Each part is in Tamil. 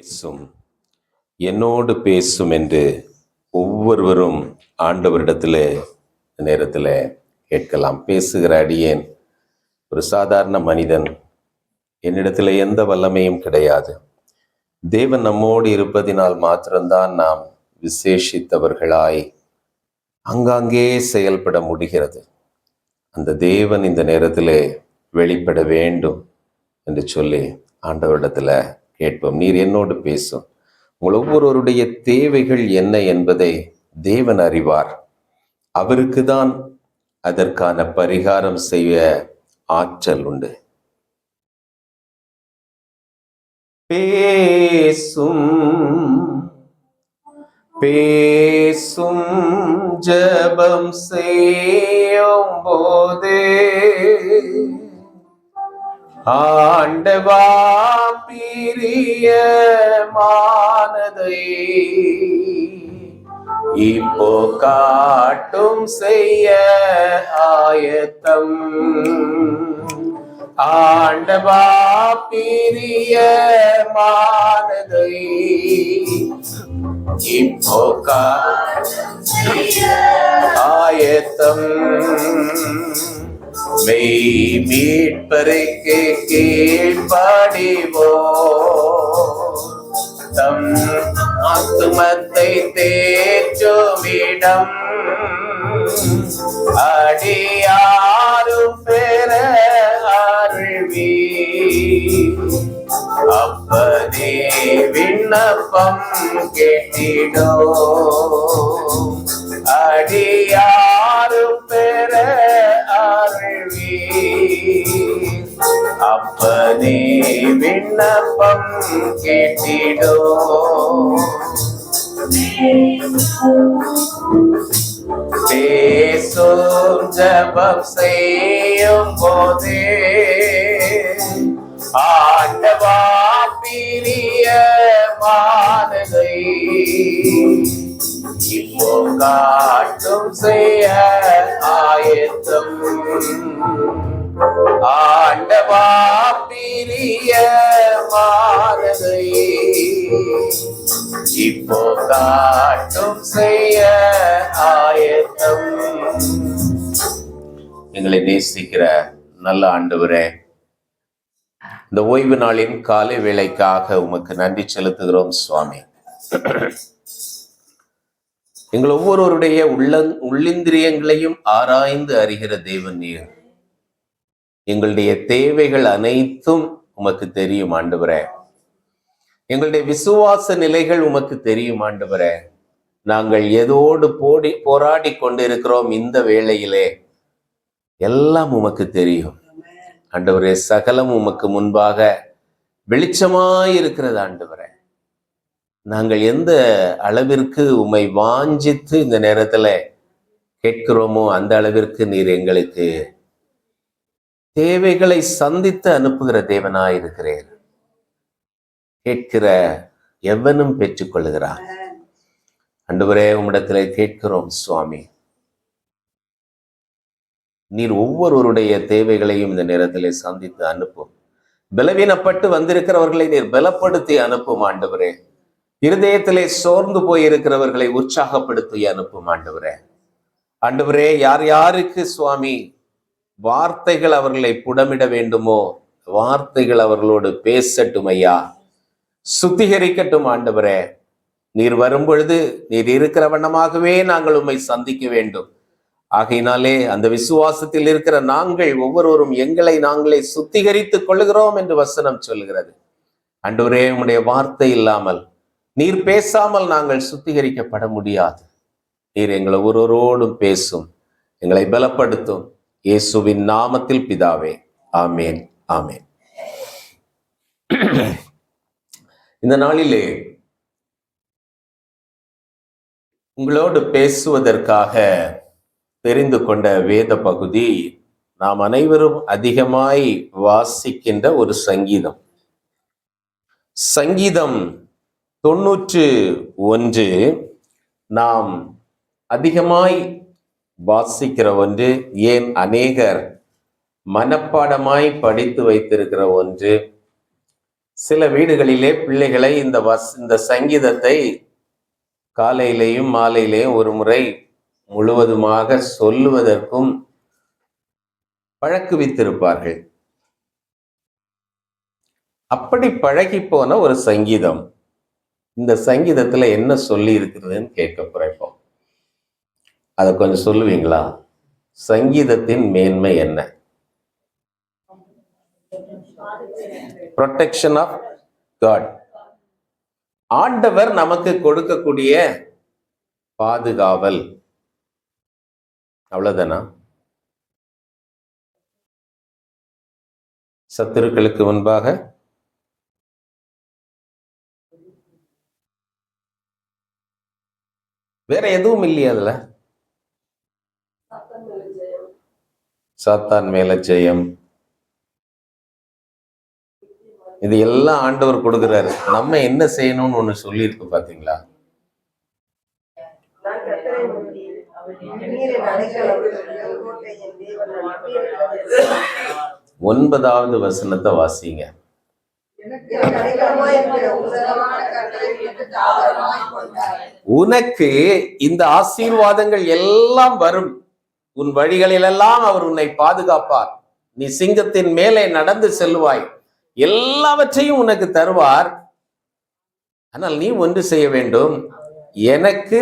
பேசும், என்னோடு பேசும் என்று ஒவ்வொருவரும் ஆண்டவரிடத்தில் நேரத்தில் கேட்கலாம். பேசுகிற அடியேன் ஒரு சாதாரண மனிதன், என்னிடத்தில் எந்த வல்லமையும் கிடையாது. தேவன் நம்மோடு இருப்பதினால் மாத்திரம்தான் நாம் விசேஷித்தவர்களாய் அங்காங்கே செயல்பட முடிகிறது. அந்த தேவன் இந்த நேரத்தில் வெளிப்பட வேண்டும் என்று சொல்லி ஆண்டவரிடத்தில் கேட்போம். நீர் என்னோடு பேசும். உங்கள் ஒவ்வொருவருடைய தேவைகள் என்ன என்பதை தேவன் அறிவார். அவருக்கு தான் அதற்கான பரிகாரம் செய்ய ஆற்றல் உண்டு. பேசும் பேசும் ஜெபம் செய்யும் போதே ஆண்டவா பிரியமானதை இப்போ காட்டும் செய்ய ஆயத்தம். ஆண்டவா பிரியமானதை இப்போ ஆயத்தம். மெய் மீட்பருக்கு கீழ்ப்படிவோ, தம் ஆத்துமத்தை தேற்றுமிடம் அடியாரும் பெற அருள்வி. அப்பதே விண்ணப்பம் கேட்டிடோ, அடியாரும் பெற அருள்வி. அப்பதே விண்ணப்பம் கேட்டிடோ. பேசும் ஜெபம் செய்யும் போதே ஆண்டவா பிரியமானதை இப்போ காட்டும் செய்ய ஆயத்தம். ஆண்டவா பிரியமானதை இப்போ காட்டும் செய்ய ஆயத்தம். எங்களை நேசிக்கிற நல்ல ஆண்டவரே, இந்த ஓய்வு நாளின் காலை வேளைக்காக உமக்கு நன்றி செலுத்துகிறோம் சுவாமி. எங்கள் ஒவ்வொருவருடைய உள்ளிந்திரியங்களையும் ஆராய்ந்து அறிகிற தேவன் நீர். எங்களுடைய தேவைகள் அனைத்தும் உமக்கு தெரியும் ஆண்டவரே. எங்களுடைய விசுவாச நிலைகள் உமக்கு தெரியும் ஆண்டவரே. நாங்கள் எதோடு போராடி கொண்டிருக்கிறோம் இந்த வேளையிலே எல்லாம் உமக்கு தெரியும் ஆண்டவரே. சகலம் உமக்கு முன்பாக வெளிச்சமாயிருக்கிறது ஆண்டவரே. நாங்கள் எந்த அளவிற்கு உம்மை வாஞ்சித்து இந்த நேரத்துல கேட்கிறோமோ அந்த அளவிற்கு நீர் எங்களுக்கு தேவைகளை சந்தித்து அனுப்புகிற தேவனாயிருக்கிறீர். கேட்கிற எவனும் பெற்றுக்கொள்ளுகிறான். ஆண்டவரே, உம்மிடத்திலே கேட்கிறோம் சுவாமி, நீர் ஒவ்வொருவருடைய தேவைகளையும் இந்த நேரத்திலே சந்தித்து அனுப்பும். பலவீனப்பட்டு வந்திருக்கிறவர்களை நீர் பலப்படுத்தி அனுப்பும் ஆண்டவரே. இருதயத்திலே சோர்ந்து போயிருக்கிறவர்களை உற்சாகப்படுத்தி அனுப்பும் ஆண்டவரே. ஆண்டவரே, யார் யாருக்கு சுவாமி வார்த்தைகள் அவர்களை புடமிட வேண்டுமோ வார்த்தைகள் அவர்களோடு பேசட்டும் ஐயா, சுத்திகரிக்கட்டும் ஆண்டவரே. நீர் வரும்பொழுது நீர் இருக்கிற வண்ணமாகவே நாங்கள் உம்மை சந்திக்க வேண்டும். ஆகையினாலே அந்த விசுவாசத்தில் இருக்கிற நாங்கள் ஒவ்வொருவரும் எங்களை நாங்களே சுத்திகரித்துக் கொள்ளுகிறோம் என்று வசனம் சொல்கிறது. ஆண்டவரே, உம்முடைய வார்த்தை இல்லாமல், நீர் பேசாமல் நாங்கள் சுத்திகரிக்கப்பட முடியாது. நீர் எங்களை ஒருவரோடும் பேசும், எங்களை பலப்படுத்தும். இயேசுவின் நாமத்தில் பிதாவே, ஆமேன், ஆமேன். இந்த நாளிலே உங்களோடு பேசுவதற்காக தெரிந்து கொண்ட வேத பகுதி நாம் அனைவரும் அதிகமாய் வாசிக்கின்ற ஒரு சங்கீதம். சங்கீதம் 91 நாம் அதிகமாய் வாசிக்கிற ஒன்று, ஏன் அநேகர் மனப்பாடமாய் படித்து வைத்திருக்கிற ஒன்று. சில வீடுகளிலே பிள்ளைகளை இந்த சங்கீதத்தை காலையிலேயும் மாலையிலேயும் ஒரு முறை முழுவதுமாக சொல்லுவதற்கும் பழக்குவித்திருப்பார்கள். அப்படி பழகி போன ஒரு சங்கீதம். இந்த சங்கீதத்துல என்ன சொல்லி இருக்கிறதுன்னு கேட்க குறைப்போம். அதை கொஞ்சம் சொல்லுவீங்களா? சங்கீதத்தின் மேன்மை என்ன? Protection of God. ஆண்டவர் நமக்கு கொடுக்கக்கூடிய பாதுகாவல். அவ்வளவுதானா? சத்துருக்களுக்கு முன்பாக வேற எதுவும் இல்லையா? அதுல சாத்தான் மேல ஜெயம், இது எல்லாம் ஆண்டவர் கொடுக்கிறாரு. நம்ம என்ன செய்யணும்னு ஒண்ணு சொல்லி இருக்கு பாத்தீங்களா? 9வது வசனத்தை வாசிங்க. உனக்கு இந்த ஆசீர்வாதங்கள் எல்லாம் வரும், உன் வழிகளிலெல்லாம் அவர் உன்னை பாதுகாப்பார், நீ சிங்கத்தின் மேலே நடந்து செல்வாய், எல்லாவற்றையும் உனக்கு தருவார். ஆனால் நீ ஒன்று செய்ய வேண்டும், எனக்கு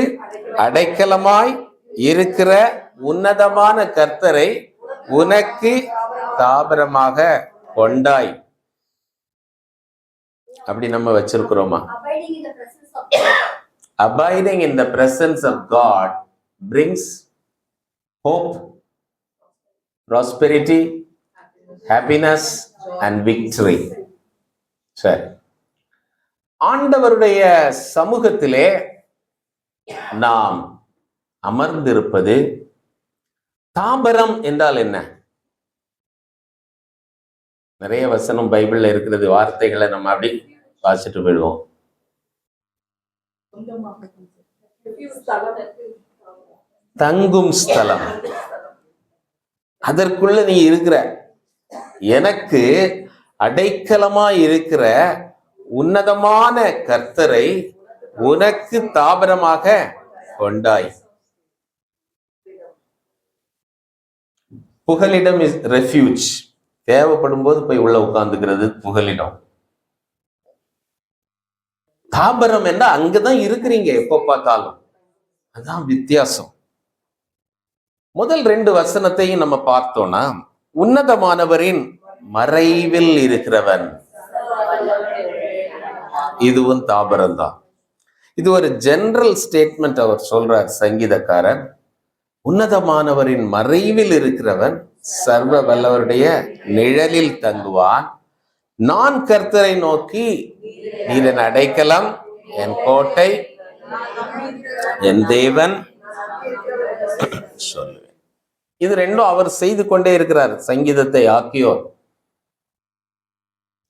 அடைக்கலமாய் இருக்கிற உன்னதமான கர்த்தரை உனக்கு தாபரமாக கொண்டாய். அப்படி நம்ம வச்சிருக்கிறோமா? Abiding in the presence of God brings hope, prosperity, happiness and victory. சரி, ஆண்டவருடைய சமூகத்திலே நாம் அமர்ந்திருப்பது. தாபரம் என்றால் என்ன? நிறைய வசனம் பைபிள்ல இருக்கிறது, வார்த்தைகளை நம்ம அப்படி வாசிட்டு போயிடுவோம். தங்கும் ஸ்தலம். அதற்குள்ள நீ இருக்கிற, எனக்கு அடைக்கலமா இருக்கிற உன்னதமான கர்த்தரை உனக்கு தாபரமாக கொண்டாய். புகலிடம் இஸ் ரெஃப்யூஜ். தேவைப்படும் போது போய் உள்ள உட்கார்ந்துக்கிறது புகலிடம். தாபரம் என்ன? அங்கதான் இருக்கிறீங்க எப்ப பார்த்தாலும். அதான் வித்தியாசம். முதல் 2 வசனத்தையும் நம்ம பார்த்தோம்னா, உன்னதமானவரின் மறைவில் இருக்கிறவன், இதுவும் தாபரம் தான். இது ஒரு ஜெனரல் ஸ்டேட்மெண்ட். அவர் சொல்றார் சங்கீதக்காரன், உன்னதமானவரின் மறைவில் இருக்கிறவன் சர்வ வல்லவருடைய நிழலில் தங்குவான். நான் கர்த்தரை நோக்கி, நீர் என் அடைக்கலம், என் கோட்டை, என் தேவன் சொல்லுவேன். இது ரெண்டும் அவர் செய்து கொண்டே இருக்கிறார். சங்கீதத்தை ஆக்கியோர்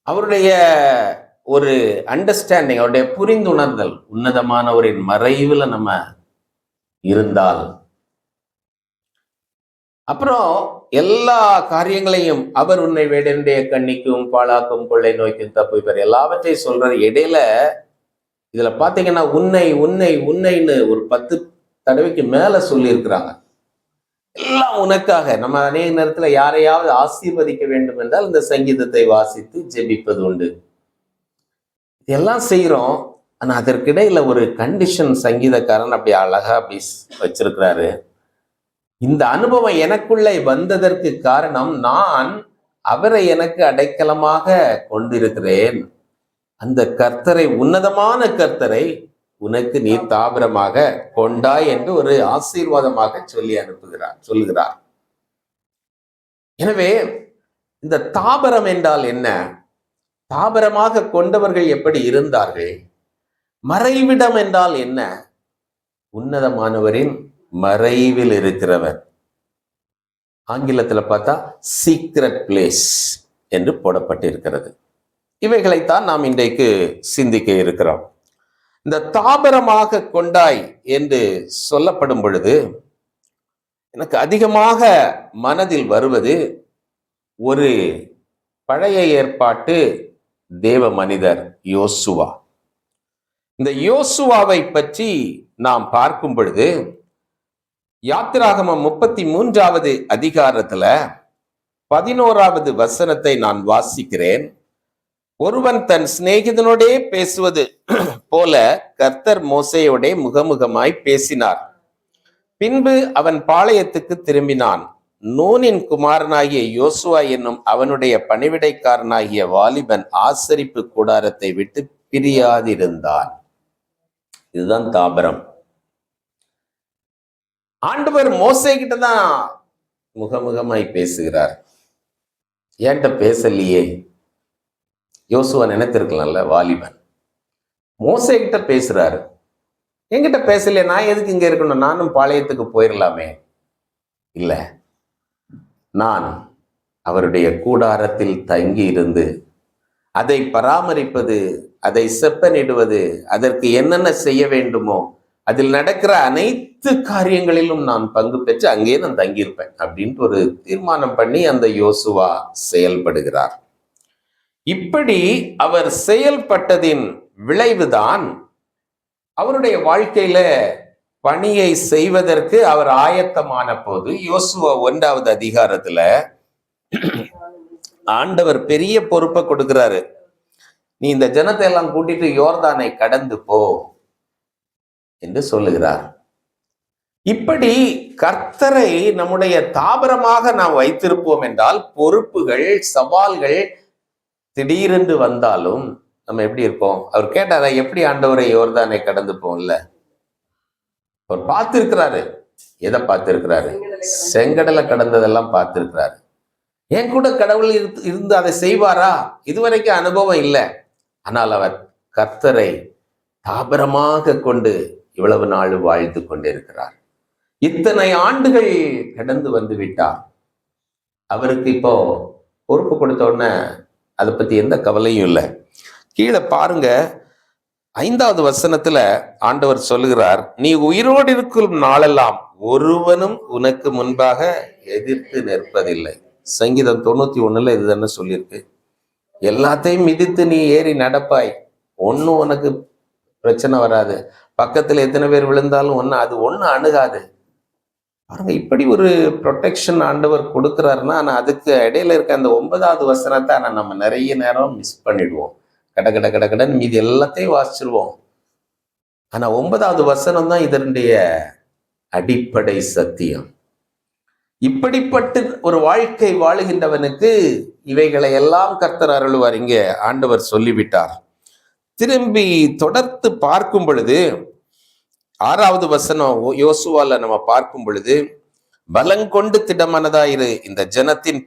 அவருடைய ஒரு அண்டர்ஸ்டாண்டிங், அவருடைய புரிந்துணர்தல், உன்னதமானவரின் மறைவில் நம்ம இருந்தால் அப்புறம் எல்லா காரியங்களையும் அவர் உன்னை வேடனுடைய கண்ணிக்கும் பாழாக்கும் கொள்ளை நோய்க்கும் தப்புவிப்பார், எல்லாவற்றையும் சொல்றாரு. இடையில இதுல பாத்தீங்கன்னா உன்னை உன்னை உன்னைன்னு ஒரு 10 தடவைக்கு மேல சொல்லி இருக்கிறாங்க. எல்லாம் உனக்காக. நம்ம அநேக நேரத்துல யாரையாவது ஆசீர்வதிக்க வேண்டும் என்றால் இந்த சங்கீதத்தை வாசித்து ஜெபிப்பது உண்டு. இதெல்லாம் செய்யறோம். ஆனா அதற்கிடையில ஒரு கண்டிஷன் சங்கீதக்காரன் அப்படி அழகா அப்படி வச்சிருக்கிறாரு. இந்த அனுபவம் எனக்குள்ளே வந்ததற்கு காரணம், நான் அவரை எனக்கு அடைக்கலமாக கொண்டிருக்கிறேன். அந்த கர்த்தரை, உன்னதமான கர்த்தரை உனக்கு நீ தாபரமாக கொண்டாய் என்று ஒரு ஆசீர்வாதமாக சொல்லுகிறார். எனவே இந்த தாபரம் என்றால் என்ன? தாபரமாக கொண்டவர்கள் எப்படி இருந்தார்கள்? மறைவிடம் என்றால் என்ன? உன்னதமானவரின் மறைவில் இருக்கிறவர். ஆங்கிலத்துல பார்த்தா சீக்ரெட் பிளேஸ் என்று போடப்பட்டிருக்கிறது. இவைகளைத்தான் நாம் இன்றைக்கு சிந்திக்க இருக்கிறோம். இந்த தாபரமாக கொண்டாய் என்று சொல்லப்படும் பொழுது எனக்கு அதிகமாக மனதில் வருவது ஒரு பழைய ஏற்பாட்டு தேவ மனிதர் யோசுவா. இந்த யோசுவாவை பற்றி நாம் பார்க்கும் பொழுது யாத்திராகமம் 33வது அதிகாரத்துல 11வது வசனத்தை நான் வாசிக்கிறேன். ஒருவன் தன் சிநேகிதனோடே பேசுவது போல கர்த்தர் மோசேயோடே முகமுகமாய் பேசினார். பின்பு அவன் பாளையத்துக்கு திரும்பினான். நூனின் குமாரனாகிய யோசுவா என்னும் அவனுடைய பணிவிடைக்காரனாகிய வாலிபன் ஆசரிப்பு கூடாரத்தை விட்டு பிரியாதிருந்தான். இதுதான் தாபரம். ஆண்டவர் மோசே கிட்ட தான் முகமுகமாய் பேசுகிறார். ஏன்ட்ட பேசலையே? யோசுவா நினைத்திருக்கலாம்ல, வாலிபன் மோசே கிட்ட பேசுறாரு. என்கிட்ட பேசலையே, நான் எதுக்கு இங்க இருக்கணும்? நானும் பாளையத்துக்கு போயிடலாமே. இல்ல, நான் அவருடைய கூடாரத்தில் தங்கி இருந்து அதை பராமரிப்பது, அதை செப்பனிடுவது, அதற்கு என்னென்ன செய்ய வேண்டுமோ அதில் நடக்கிற அனைத்து காரியங்களிலும் நான் பங்கு பெற்று அங்கே நான் தங்கியிருப்பேன் அப்படின்ட்டு ஒரு தீர்மானம் பண்ணி அந்த யோசுவா செயல்படுகிறார். இப்படி அவர் செயல்பட்டதின் விளைவுதான் அவருடைய வாழ்க்கையில பணியை செய்வதற்கு அவர் ஆயத்தமான போது யோசுவா 1வது அதிகாரத்துல ஆண்டவர் பெரிய பொறுப்பை கொடுக்கிறாரு. நீ இந்த ஜனத்தை எல்லாம் கூட்டிட்டு யோர்தானை கடந்து போ என்று சொல்லுகிறார். இப்படி கர்த்தரை நம்முடைய தாபரமாக நாம் வைத்திருப்போம் என்றால் பொறுப்புகள், சவால்கள் திடீரென்று வந்தாலும் நம்ம எப்படி இருப்போம்? அவர் கேட்டாரா, எப்படி ஆண்டவரை யோர்தானை கடந்து போம்ல? அவர் பார்த்திருக்கிறாரு. எதை பார்த்திருக்கிறாரு? செங்கடலை கடந்ததெல்லாம் பார்த்திருக்கிறாரு. என் கூட கடவுள் இருந்து அதை செய்வாரா? இதுவரைக்கும் அனுபவம் இல்லை. ஆனால் அவர் கர்த்தரை தாபரமாக கொண்டு இவ்வளவு நாள் வாழ்ந்து கொண்டிருக்கிறார். இத்தனை ஆண்டுகள் கடந்து வந்து விட்டார். அவருக்கு இப்போ பொறுப்பு கொடுத்த உடனே அதை பத்தி எந்த கவலையும் இல்லை. கீழே பாருங்க, 5வது வசனத்துல ஆண்டவர் சொல்லுகிறார், நீ உயிரோடு இருக்கும் நாளெல்லாம் ஒருவனும் உனக்கு முன்பாக எதிர்த்து நிற்பதில்லை. சங்கீதம் 91ல இது தானே சொல்லியிருக்கு. எல்லாத்தையும் மிதித்து நீ ஏறி நடப்பாய், ஒன்னும் உனக்கு பிரச்சனை வராது. பக்கத்துல எத்தனை பேர் விழுந்தாலும் அது ஒண்ணு அணுகாது. பாருங்க, இப்படி ஒரு ப்ரொடெக்ஷன் ஆண்டவர் கொடுக்கிறாருன்னா, ஆனா அதுக்கு இடையில இருக்க அந்த 9வது வசனத்தை நம்ம நிறைய நேரம் மிஸ் பண்ணிடுவோம். கடன்னு மீதி எல்லாத்தையும் வாசிச்சிருவோம். ஆனா 9வது வசனம் தான் இதனுடைய அடிப்படை சத்தியம். இப்படிப்பட்ட ஒரு வாழ்க்கை வாழுகின்றவனுக்கு இவைகளை எல்லாம் கர்த்தர் அருள்வார். இங்க ஆண்டவர் சொல்லிவிட்டார். திரும்பி தொடர்ந்து பார்க்கும் பொழுது 6வது வசனம் யோசுவால நம்ம பார்க்கும் பொழுது, பலங்கொண்டு திடமனதாயிரு, இந்த ஜனத்தின்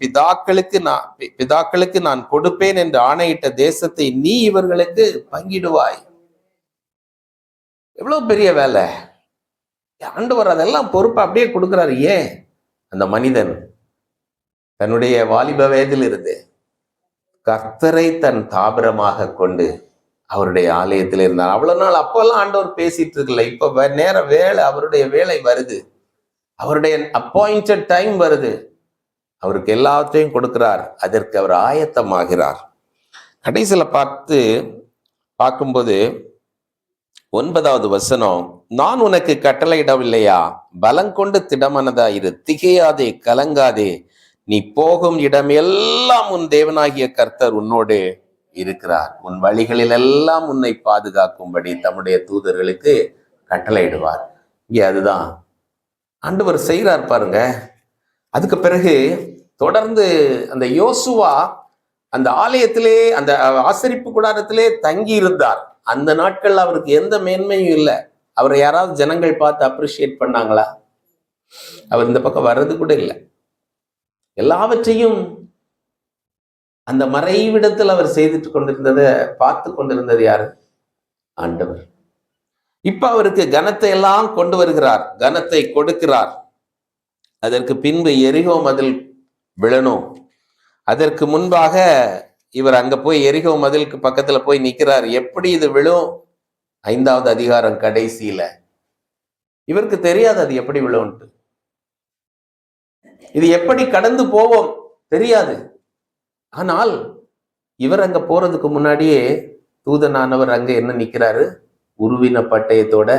பிதாக்களுக்கு நான் கொடுப்பேன் என்று ஆணையிட்ட தேசத்தை நீ இவர்களுக்கு பங்கிடுவாய். எவ்வளவு பெரிய வேலை! ஆண்டவர் அதெல்லாம் பொறுப்பை அப்படியே கொடுக்கிறாரு. ஏன்? அந்த மனிதன் தன்னுடைய வாலிப வயதில் இருந்து கர்த்தரை தன் தாபரமாக கொண்டு அவருடைய ஆலயத்தில் இருந்தார். அவ்வளவு நாள் அப்பெல்லாம் ஆண்டவர் பேசிட்டு இருக்கல. இப்ப நேர வேலை, அவருடைய வேலை வருது, அவருடைய அப்பாயிண்டட் டைம் வருது. அவருக்கு எல்லாத்தையும் கொடுக்கிறார். அதற்கு அவர் ஆயத்தமாகிறார். கடைசியில பார்க்கும்போது 9வது வசனம், நான் உனக்கு கட்டளையிடவில்லையா? பலங்கொண்டு திடமனதாயிரு, திகையாதே, கலங்காதே, நீ போகும் இடம் எல்லாம் உன் தேவனாகிய கர்த்தர் உன்னோடு இருக்கிறார். உன் வழிகளில் எல்லாம் உன்னை பாதுகாக்கும்படி தம்முடைய தூதர்களுக்கு கட்டளையிடுவார். இங்கே அதுதான் ஆண்டவர் செய்கிறார் பாருங்க. அதுக்கு பிறகு தொடர்ந்து அந்த யோசுவா அந்த ஆலயத்திலே, அந்த ஆசரிப்பு கூடாரத்திலே தங்கி இருந்தார். அந்த நாட்கள் அவருக்கு எந்த மேன்மையும் இல்லை. அவரை யாராவது ஜனங்கள் பார்த்து அப்ரிஷியேட் பண்ணாங்களா? அவர் இந்த பக்கம் வர்றது கூட இல்லை. எல்லாவற்றையும் அந்த மறைவிடத்தில் அவர் செய்துட்டு கொண்டிருந்ததை பார்த்து கொண்டிருந்தது யாரு? ஆண்டவர். இப்ப அவருக்கு கனத்தை எல்லாம் கொண்டு வருகிறார், கனத்தை கொடுக்கிறார். அதற்கு பின்பு எரிகோ மதில் விழணும். அதற்கு முன்பாக இவர் அங்க போய் எரிகோ மதிலுக்கு பக்கத்துல போய் நிற்கிறார். எப்படி இது விழும்? 5வது அதிகாரம் கடைசியில. இவருக்கு தெரியாது அது எப்படி விழும்ட்டு. இது எப்படி கடந்து போவோம் தெரியாது. ஆனால் இவர் அங்க போறதுக்கு முன்னாடியே தூதனானவர் அங்க என்ன நிக்கிறாரு? உருவின பட்டயத்தோட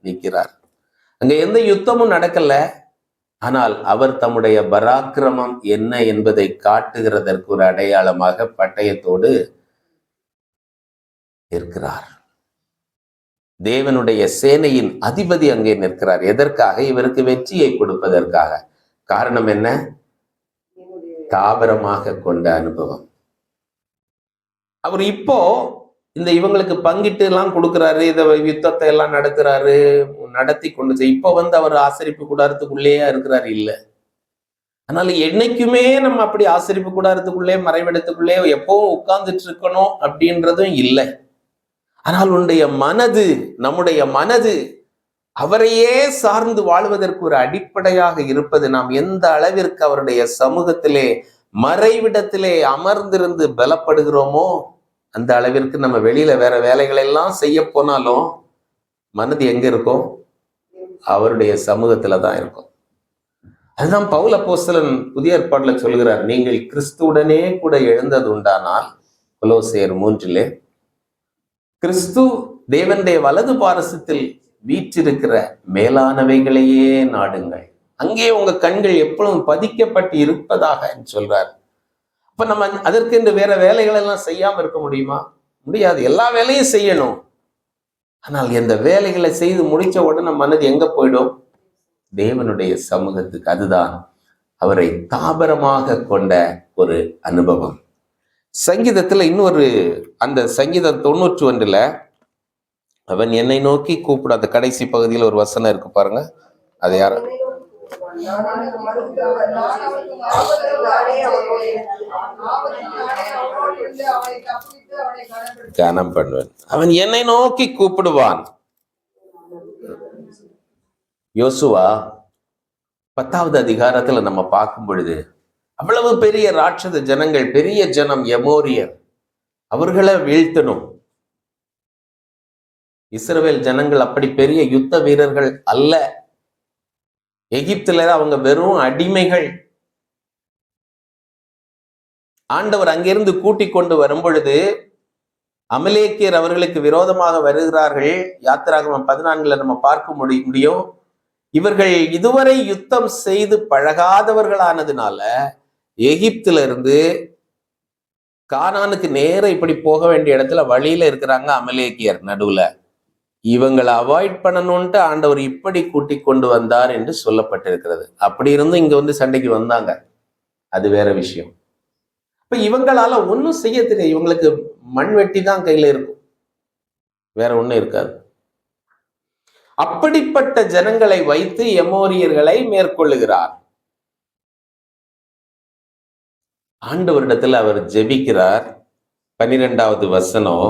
நிக்கிறார். அங்க எந்த யுத்தமும் நடக்கல. ஆனால் அவர் தம்முடைய பராக்கிரமம் என்ன என்பதை காட்டுகிறதற்கு ஒரு அடையாளமாக பட்டயத்தோடு இருக்கிறார். தேவனுடைய சேனையின் அதிபதி அங்கே நிற்கிறார். எதற்காக? இவருக்கு வெற்றியை கொடுப்பதற்காக. காரணம் என்ன? தாபரமாக கொண்ட அனுபவம். அவர் இப்போ இந்த இவங்களுக்கு பங்கிட்டு எல்லாம் கொடுக்கிறாரு, இத யுத்தத்தை எல்லாம் நடத்துறாரு, நடத்தி கொண்டு இப்ப அவர் ஆசரிப்பு கூடாரத்துக்குள்ளேயே இருக்கிறாரு இல்ல. அதனால என்னைக்குமே நம்ம அப்படி ஆசரிப்பு கூடாரத்துக்குள்ளே மறைவிடத்துக்குள்ளே எப்பவும் உட்கார்ந்துட்டு இருக்கணும் அப்படின்றதும் இல்லை. ஆனால் நம்முடைய மனது அவரையே சார்ந்து வாழ்வதற்கு ஒரு அடிப்படையாக இருப்பது, நாம் எந்த அளவிற்கு அவருடைய சமூகத்திலே மறைவிடத்திலே அமர்ந்திருந்து பலப்படுகிறோமோ அந்த அளவிற்கு நம்ம வெளியில வேற வேலைகள் எல்லாம் செய்ய போனாலும் மனது எங்க இருக்கும்? அவருடைய சமூகத்துல தான் இருக்கும். அதுதான் பவுல் அப்போஸ்தலன் புதிய ஏற்பாடுல சொல்கிறார், நீங்கள் கிறிஸ்துவுடனே கூட எழுந்தது உண்டானால், கொலோசியர் 3 கிறிஸ்து தேவனுடைய வலது பாரசத்தில் வீற்றிருக்கிற மேலானவைகளையே நாடுங்கள், அங்கே உங்க கண்கள் எப்பொழுதும் பதிக்கப்பட்டு இருப்பதாக சொல்றார். அப்ப நம்ம அதற்கு இந்த வேற வேலைகள் எல்லாம் செய்யாம இருக்க முடியுமா? முடியாது. எல்லா வேலையும் செய்யணும். ஆனால் எந்த வேலைகளை செய்து முடிச்ச உடனே மனது எங்க போயிடும்? தேவனுடைய சமூகத்துக்கு. அதுதான் அவரை தாபரமாக கொண்ட ஒரு அனுபவம். சங்கீதத்துல இன்னொரு, அந்த சங்கீதம் 91 அவன் என்னை நோக்கி கூப்பிட, அந்த கடைசி பகுதியில் ஒரு வசனம் இருக்கு பாருங்க. அது யார கனம் பண்ணுவேன், அவன் என்னை நோக்கி கூப்பிடுவான். யோசுவா 10வது அதிகாரத்துல நம்ம பார்க்கும் பொழுது அவ்வளவு பெரிய ராட்சத ஜனங்கள், பெரிய ஜனம் எமோரியர், அவர்களை வீழ்த்தணும். இஸ்ரவேல் ஜனங்கள் அப்படி பெரிய யுத்த வீரர்கள் அல்ல. எகிப்துல அவங்க வெறும் அடிமைகள். ஆண்டவர் அங்கிருந்து கூட்டிக் கொண்டு வரும் பொழுது அமலேக்கியர் அவர்களுக்கு விரோதமாக வருகிறார்கள். யாத்திராகமம் 14 நம்ம பார்க்க முடியும். இவர்கள் இதுவரை யுத்தம் செய்து பழகாதவர்களானதுனால எகிப்துல இருந்து கானானுக்கு நேர இப்படி போக வேண்டிய இடத்துல வழியில இருக்கிறாங்க அமலேக்கியர் நடுவுல. இவங்களை அவாய்ட் பண்ணணும்ட்டு ஆண்டவர் இப்படி கூட்டிக் கொண்டு வந்தார் என்று சொல்லப்பட்டிருக்கிறது. அப்படி இருந்தும் இங்க சண்டைக்கு வந்தாங்க, அது வேற விஷயம். இப்ப இவங்களால ஒன்னும் செய்ய தெரியாது. இவங்களுக்கு மண்வெட்டி தான் கையில இருக்கும், வேற ஒண்ணும் இருக்காது. அப்படிப்பட்ட ஜனங்களை வைத்து எமோரியர்களை மேற்கொள்ளுகிறார். ஆண்டவரிடத்தில் அவர் ஜெபிக்கிறார். 12வது வசனம்,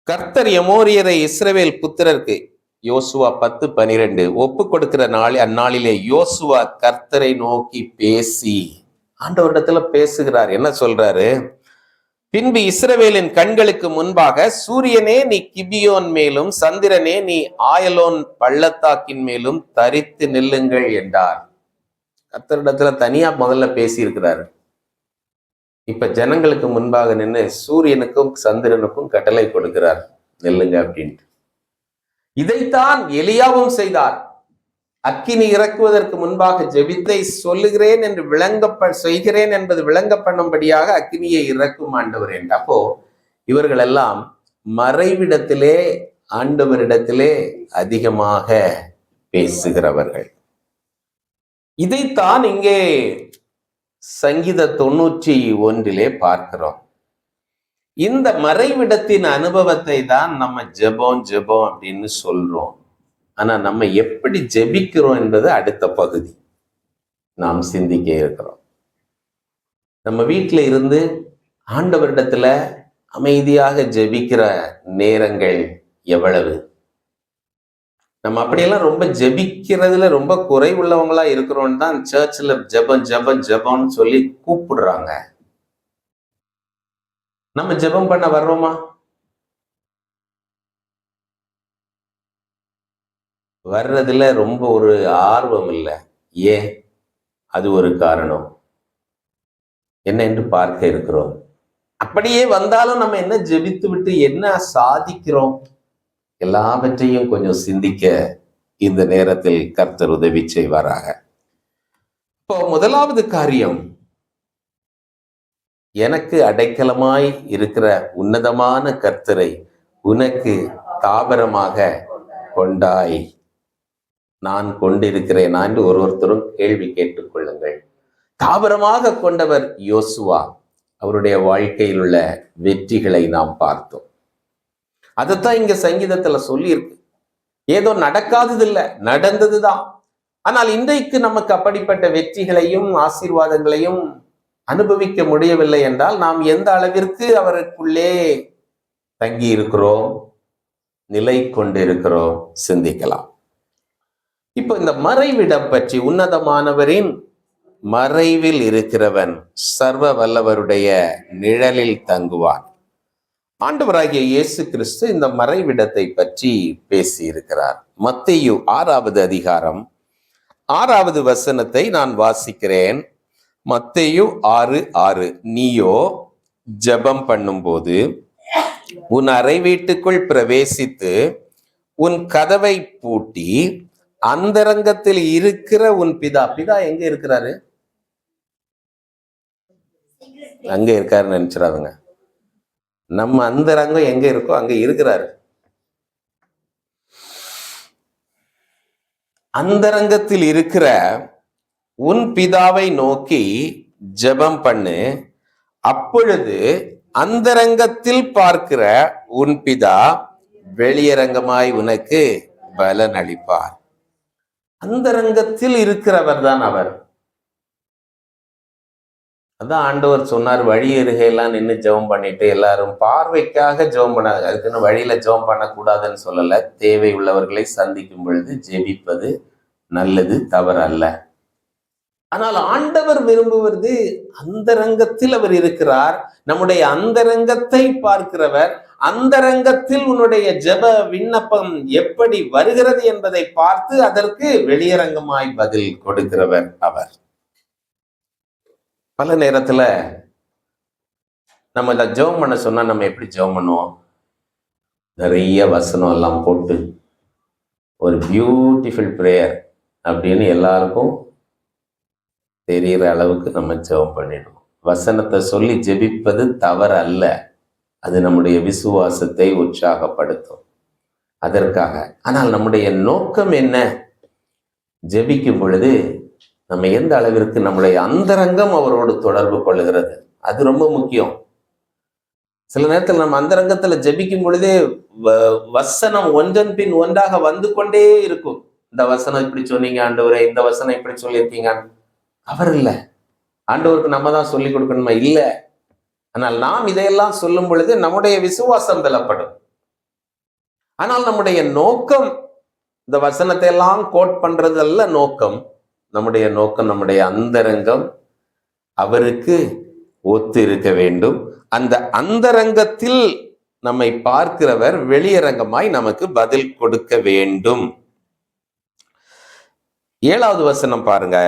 கர்த்தர் எமோரியரை இஸ்ரவேல் புத்திரருக்கு, யோசுவா 10:12 ஒப்பு கொடுக்கிற அந்நாளிலே யோசுவா கர்த்தரை நோக்கி பேசி, ஆண்டவரிடத்துல பேசுகிறார். என்ன சொல்றாரு? பின்பு இஸ்ரவேலின் கண்களுக்கு முன்பாக சூரியனே நீ கிபியோன் மேலும், சந்திரனே நீ ஆயலோன் பள்ளத்தாக்கின் மேலும் தரித்து நில்லுங்கள் என்றார். கர்த்தரிடத்துல தனியா முதல்ல பேசி இருக்கிறாரு. இப்ப ஜனங்களுக்கு முன்பாக நின்று சூரியனுக்கும் சந்திரனுக்கும் கட்டளை கொடுக்கிறார், நெல்லுங்க அப்படின்ட்டு. இதைத்தான் எலியாவும் செய்தார். அக்கினி இறக்குவதற்கு முன்பாக ஜெபித்தை சொல்லுகிறேன் என்று செய்கிறேன் என்பது விளங்க பண்ணும்படியாக அக்கினியை இறக்கும் ஆண்டவர் என்று. அப்போ இவர்கள் எல்லாம் மறைவிடத்திலே ஆண்டவரிடத்திலே அதிகமாக பேசுகிறவர்கள். இதைத்தான் இங்கே சங்கீத 91 பார்க்கிறோம். இந்த மறைவிடத்தின் அனுபவத்தை தான் நம்ம ஜெபம் அப்படின்னு சொல்றோம். ஆனா நம்ம எப்படி ஜெபிக்கிறோம் என்பது அடுத்த பகுதி நாம் சிந்திக்க இருக்கிறோம். நம்ம வீட்டில இருந்து ஆண்டவரிடத்துல அமைதியாக ஜெபிக்கிற நேரங்கள் எவ்வளவு? நம்ம அப்படியெல்லாம் ரொம்ப ஜெபிக்கிறதுல ரொம்ப குறைவுள்ளவங்களா இருக்கிறோம்னு தான் சர்ச்சில் ஜெபம்னு சொல்லி கூப்பிடுறாங்க. நம்ம ஜெபம் பண்ண வர்றோமா? வர்றதுல ரொம்ப ஒரு ஆர்வம் இல்லை. ஏன்? அது ஒரு காரணம். என்ன என்று பார்க்க இருக்கிறோம். அப்படியே வந்தாலும் நம்ம என்ன ஜெபித்து விட்டு என்ன சாதிக்கிறோம், எல்லாவற்றையும் கொஞ்சம் சிந்திக்க இந்த நேரத்தில் கர்த்தர் உதவி செய்வாராக. இப்போ முதலாவது காரியம், எனக்கு அடைக்கலமாய் இருக்கிற உன்னதமான கர்த்தரை உனக்கு தாபரமாக கொண்டாய். நான் கொண்டிருக்கிறேன் என்று ஒருத்தரும் கேள்வி கேட்டுக் கொள்ளுங்கள். தாபரமாக கொண்டவர் யோசுவா. அவருடைய வாழ்க்கையில் உள்ள வெற்றிகளை நாம் பார்த்தோம். அதைத்தான் இங்க சங்கீதத்துல சொல்லியிருக்கு. ஏதோ நடக்காதது இல்லை, நடந்ததுதான். ஆனால் இன்றைக்கு நமக்கு அப்படிப்பட்ட வெற்றிகளையும் ஆசீர்வாதங்களையும் அனுபவிக்க முடியவில்லை என்றால் நாம் எந்த அளவிற்கு அவருக்குள்ளே தங்கி இருக்கிறோம், நிலை கொண்டு இருக்கிறோம், சிந்திக்கலாம். இப்போ இந்த மறைவிடம் பற்றி, உன்னதமானவரின் மறைவில் இருக்கிறவன் சர்வ வல்லவருடைய நிழலில் தங்குவான். ஆண்டவராகிய இயேசு கிறிஸ்து இந்த மறைவிடத்தை பற்றி பேசி இருக்கிறார். மத்தேயு 6வது அதிகாரம் 6வது வசனத்தை நான் வாசிக்கிறேன். மத்தேயு 6:6. நீயோ ஜெபம் பண்ணும்போது உன் அறை வீட்டுக்குள் பிரவேசித்து உன் கதவை பூட்டி அந்தரங்கத்தில் இருக்கிற உன் பிதா. பிதா எங்க இருக்கிறாரு? அங்க இருக்காருன்னு நினைச்சிடாதுங்க. நம்ம அந்தரங்கம் எங்க இருக்கோ அங்க இருக்கிறாரு. அந்தரங்கத்தில் இருக்கிற உன் பிதாவை நோக்கி ஜெபம் பண்ணு, அப்பொழுது அந்தரங்கத்தில் பார்க்கிற உன் பிதா வெளியரங்கமாய் உனக்கு பலன் அளிப்பார். அந்தரங்கத்தில் இருக்கிறவர் தான் அவர். அதான் ஆண்டவர் சொன்னார், வழி அருகையெல்லாம் நின்று ஜெபம் பண்ணிட்டு எல்லாரும் பார்வைக்காக ஜெபம் பண்ணாங்க. அதுக்குன்னு வழியில ஜெபம் பண்ணக்கூடாதுன்னு சொல்லல. தேவை உள்ளவர்களை சந்திக்கும் பொழுது ஜெபிப்பது நல்லது, தவறு அல்ல. ஆனால் ஆண்டவர் விரும்புவது அந்தரங்கத்தில் அவர் இருக்கிறார். நம்முடைய அந்தரங்கத்தை பார்க்கிறவர். அந்தரங்கத்தில் உன்னுடைய ஜெப விண்ணப்பம் எப்படி வருகிறது என்பதை பார்த்து அதற்கு வெளியரங்கமாய் பதில் கொடுக்கிறவர் அவர். பல நேரத்துல நம்ம இந்த ஜெபம் பண்ண சொன்னா நம்ம எப்படி ஜெபம் பண்ணுவோம்? நிறைய வசனம் எல்லாம் போட்டு ஒரு பியூட்டிஃபுல் பிரேயர் அப்படின்னு எல்லாருக்கும் தெரிகிற அளவுக்கு நம்ம ஜெபம் பண்ணிடுவோம். வசனத்தை சொல்லி ஜெபிப்பது தவறு அல்ல. அது நம்முடைய விசுவாசத்தை உற்சாகப்படுத்தும், அதற்காக. ஆனால் நம்முடைய நோக்கம் என்ன? ஜெபிக்கும் பொழுது நம்ம எந்த அளவிற்கு நம்முடைய அந்தரங்கம் அவரோடு தொடர்பு கொள்ளுகிறது, அது ரொம்ப முக்கியம். சில நேரத்தில் நம்ம அந்தரங்கத்துல ஜெபிக்கும் பொழுதே வசனம் ஒன்றன் பின் ஒன்றாக வந்து கொண்டே இருக்கும். இந்த வசனம் இப்படி சொன்னீங்க ஆண்டவரே, இந்த வசனம் இப்படி சொல்லியிருக்கீங்க. அவர் இல்லை, ஆண்டவருக்கு நம்ம தான் சொல்லி கொடுக்கணுமா? இல்லை. ஆனால் நாம் இதையெல்லாம் சொல்லும் பொழுது நம்முடைய விசுவாசம் பலப்படும். ஆனால் நம்முடைய நோக்கம் இந்த வசனத்தை எல்லாம் கோட் பண்றது அல்ல நோக்கம். நம்முடைய நோக்கம், நம்முடைய அந்தரங்கம் அவருக்கு ஒத்து இருக்க வேண்டும். அந்த அந்தரங்கத்தில் நம்மை பார்க்கிறவர் வெளியரங்கமாய் நமக்கு பதில் கொடுக்க வேண்டும். 7வது வசனம் பாருங்க.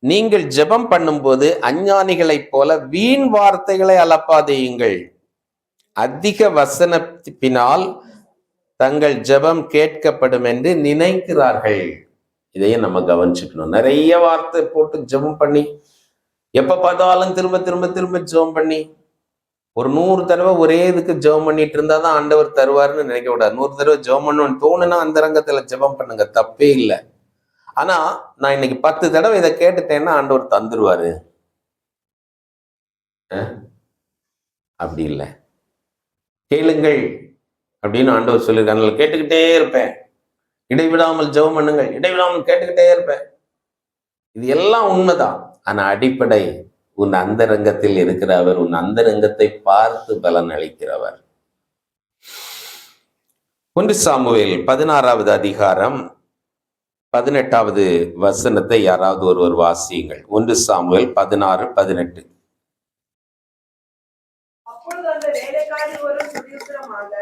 நீங்கள் ஜெபம் பண்ணும்போது அஞ்ஞானிகளைப் போல வீண் வார்த்தைகளை அலப்பாதேயுங்கள். அதிக வசனத்தினால் தங்கள் ஜெபம் கேட்கப்படும் என்று நினைக்கிறார்கள். இதையும் நம்ம கவனிச்சுக்கணும். நிறைய வார்த்தை போட்டு ஜெபம் பண்ணி, எப்ப பார்த்தாலும் திரும்ப திரும்ப திரும்ப ஜெபம் பண்ணி, ஒரு 100 தடவை ஒரே இதுக்கு ஜெபம் பண்ணிட்டு இருந்தாதான் ஆண்டவர் தருவாருன்னு நினைக்க கூடாது. 100 தடவை ஜெபம் பண்ணணும்னு தோணுனா அந்தரங்கத்துல ஜெபம் பண்ணுங்க, தப்பே இல்லை. ஆனா நான் இன்னைக்கு 10 தடவை இதை கேட்டுட்டேன்னா ஆண்டவர் தந்துருவாரு, அப்படி இல்லை. கேளுங்கள் அப்படின்னு ஆண்டவர் சொல்லியிருக்காங்க. கேட்டுக்கிட்டே இருப்பேன், இடைவிடாமல் ஜெபம் பண்ணுங்கள், இடைவிடாமல் கேட்டுக்கிட்டே இருப்பேன். இது எல்லாம் உண்மைதான். ஆனா அடிப்படை உன் அந்தரங்கத்தில் இருக்கிறவர், உன் அந்தரங்கத்தை பார்த்து பலன் அளிக்கிறவர். 1 சாமுவேல் 16வது அதிகாரம் 18வது வசனத்தை யாராவது ஒருவர் வாசியுங்கள். 1 சாமுவேல் 16:18. அப்பொழுது அந்த வேலைக்காரி ஒரு பிரதியுத்தரமாக,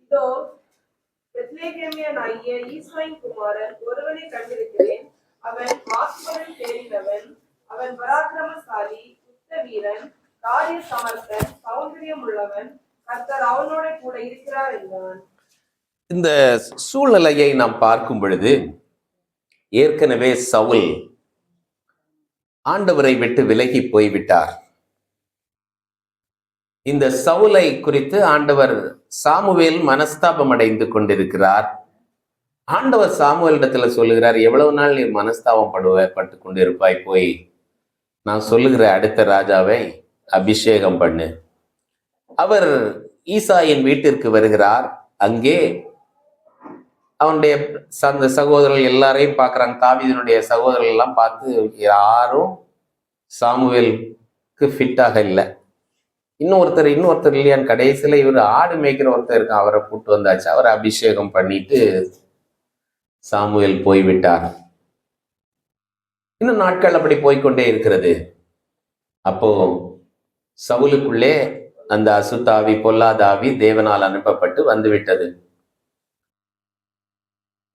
இதோ பெத்லெகேமியனாகிய ஈசாயின் குமாரன் ஒருவனை கண்டிருக்கிறேன். அவன் ஆத்மனில் தேறினவன், அவன் பராக்கிரமசாலி, யுத்த வீரன், காரிய சமர்த்தன், சௌந்தரியம் உள்ளவன், கர்த்தர் அவனோட கூட இருக்கிறார் என்றான். இந்த சூழ்நிலையை நாம் பார்க்கும் பொழுது ஏற்கனவே சவுல் ஆண்டவரை விட்டு விலகி போய்விட்டார். இந்த சவுலை குறித்து ஆண்டவர் சாமுவேல் மனஸ்தாபம் அடைந்து கொண்டிருக்கிறார். ஆண்டவர் சாமுவேலிடத்துல சொல்லுகிறார், எவ்வளவு நாள் நீ மனஸ்தாபம் பட்டு கொண்டிருப்பாய், போய் நான் சொல்லுகிற அடுத்த ராஜாவை அபிஷேகம் பண்ணு. அவர் ஈசாயின் வீட்டிற்கு வருகிறார். அங்கே அவனுடைய சகோதரர்கள் எல்லாரையும் பார்க்குறாங்க. தாவீதினுடைய சகோதரர்கள் எல்லாம் பார்த்து யாரும் சாமுவேலுக்கு ஃபிட்டாக இல்லை. இன்னொருத்தர் இல்லையான்னு கடைசியில் இவர் ஆடு மேய்க்கிற ஒருத்தர் இருக்கான், அவரை கூப்பிட்டு வந்தாச்சு. அவரை அபிஷேகம் பண்ணிட்டு சாமுவேல் போய்விட்டார். இன்னும் நாட்கள் அப்படி போய்கொண்டே இருக்கிறது. அப்போ சவுலுக்குள்ளே அந்த அசுத்தாவி, பொல்லாதாவி தேவனால் அனுப்பப்பட்டு வந்துவிட்டது.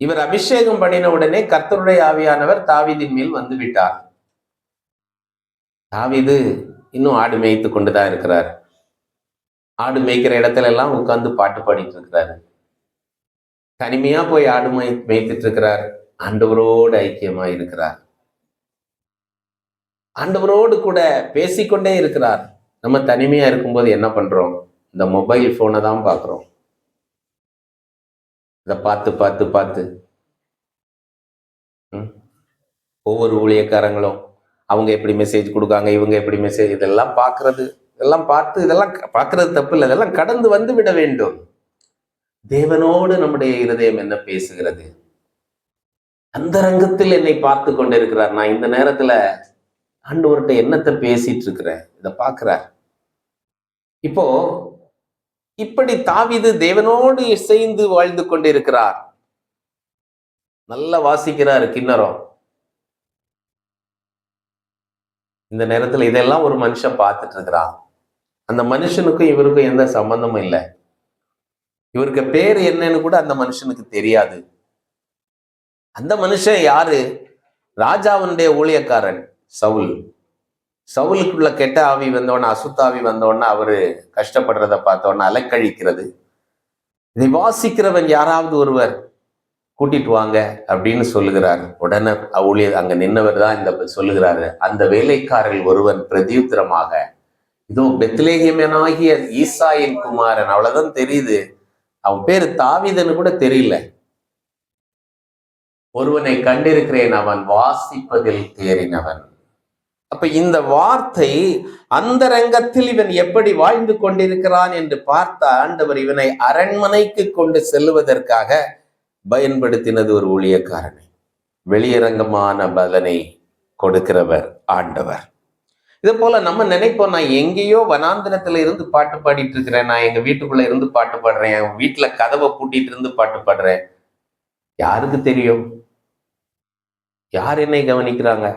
இவர் அபிஷேகம் பண்ணின உடனே கர்த்தருடைய ஆவியானவர் தாவீதின் மேல் வந்து விட்டார். தாவீது இன்னும் ஆடு மேய்த்து கொண்டுதான் இருக்கிறார். ஆடு மேய்க்கிற இடத்துல எல்லாம் உட்கார்ந்து பாட்டு பாடிட்டு இருக்கிறாரு. தனிமையா போய் ஆடு மேய்த்துட்டு இருக்கிறார். ஆண்டவரோடு ஐக்கியமா இருக்கிறார். ஆண்டவரோடு கூட பேசிக்கொண்டே இருக்கிறார். நம்ம தனிமையா இருக்கும்போது என்ன பண்றோம்? இந்த மொபைல் போனை தான் பார்க்கிறோம். இதை பார்த்து பார்த்து பார்த்து ஒவ்வொரு ஊழியக்காரங்களும் அவங்க எப்படி மெசேஜ் கொடுக்காங்க, இவங்க எப்படி மெசேஜ், இதெல்லாம் பார்க்கறது, இதெல்லாம் பார்த்து, இதெல்லாம் பார்க்கறது தப்பு இல்லை, இதெல்லாம் கடந்து வந்து விட வேண்டும். தேவனோடு நம்முடைய இருதயம் என்ன பேசுகிறது? அந்த ரங்கத்தில் என்னை பார்த்து கொண்டிருக்கிறார். நான் இந்த நேரத்துல ஆண்டவர்கிட்ட என்னத்தை பேசிட்டு இருக்கிறேன், இதை பார்க்கிறார். இப்போ இப்படி தாவீது தேவனோடு இசைந்து வாழ்ந்து கொண்டிருக்கிறார். நல்லா வாசிக்கிறாரு கிண்ணறம். இந்த நேரத்துல இதெல்லாம் ஒரு மனுஷன் பார்த்துட்டு இருக்கிறான். அந்த மனுஷனுக்கும் இவருக்கும் எந்த சம்பந்தமும் இல்லை. இவருக்கு பேர் என்னன்னு கூட அந்த மனுஷனுக்கு தெரியாது. அந்த மனுஷன் யாரு? ராஜாவுடைய ஊழியக்காரன் சவுல். சவுலுக்குள்ள கெட்ட ஆவி வந்தோன்னா, அசுத்தாவி வந்தோன்னா அவரு கஷ்டப்படுறத பார்த்தோன்னா அலைக்கழிக்கிறது. இதை வாசிக்கிறவன் யாராவது ஒருவர் கூட்டிட்டு வாங்க அப்படின்னு சொல்லுகிறார். உடனே ஊழியர் அங்க நின்னவர் தான் இந்த சொல்லுகிறாரு. அந்த வேலைக்காரர்கள் ஒருவன் பிரதியுத்தரமாக, இதோ பெத்லேகேமனாகிய ஈசாயின் குமாரன், அவ்வளவுதான் தெரியுது. அவன் பேரு தாவீதுன்னு கூட தெரியல. ஒருவனை கண்டிருக்கிறேன், அவன் வாசிப்பதில் தேறினவன். அப்ப இந்த வார்த்தை அந்தரங்கத்தில் இவன் எப்படி வாழ்ந்து கொண்டிருக்கிறான் என்று பார்த்த ஆண்டவர் இவனை அரண்மனைக்கு கொண்டு செல்லுவதற்காக பயன்படுத்தினது ஒரு ஊழியக்காரனை. வெளியரங்கமான பலனை கொடுக்கிறவர் ஆண்டவர். இதை போல நம்ம நினைப்போம், நான் எங்கேயோ வனாந்திரத்துல இருந்து பாட்டு பாடிட்டு இருக்கிறேன், நான் எங்க வீட்டுக்குள்ள இருந்து பாட்டு பாடுறேன், என் வீட்டுல கதவை பூட்டிட்டு இருந்து பாட்டு பாடுறேன். யாருக்கு தெரியும்? யார் என்னை கவனிக்கிறாங்க?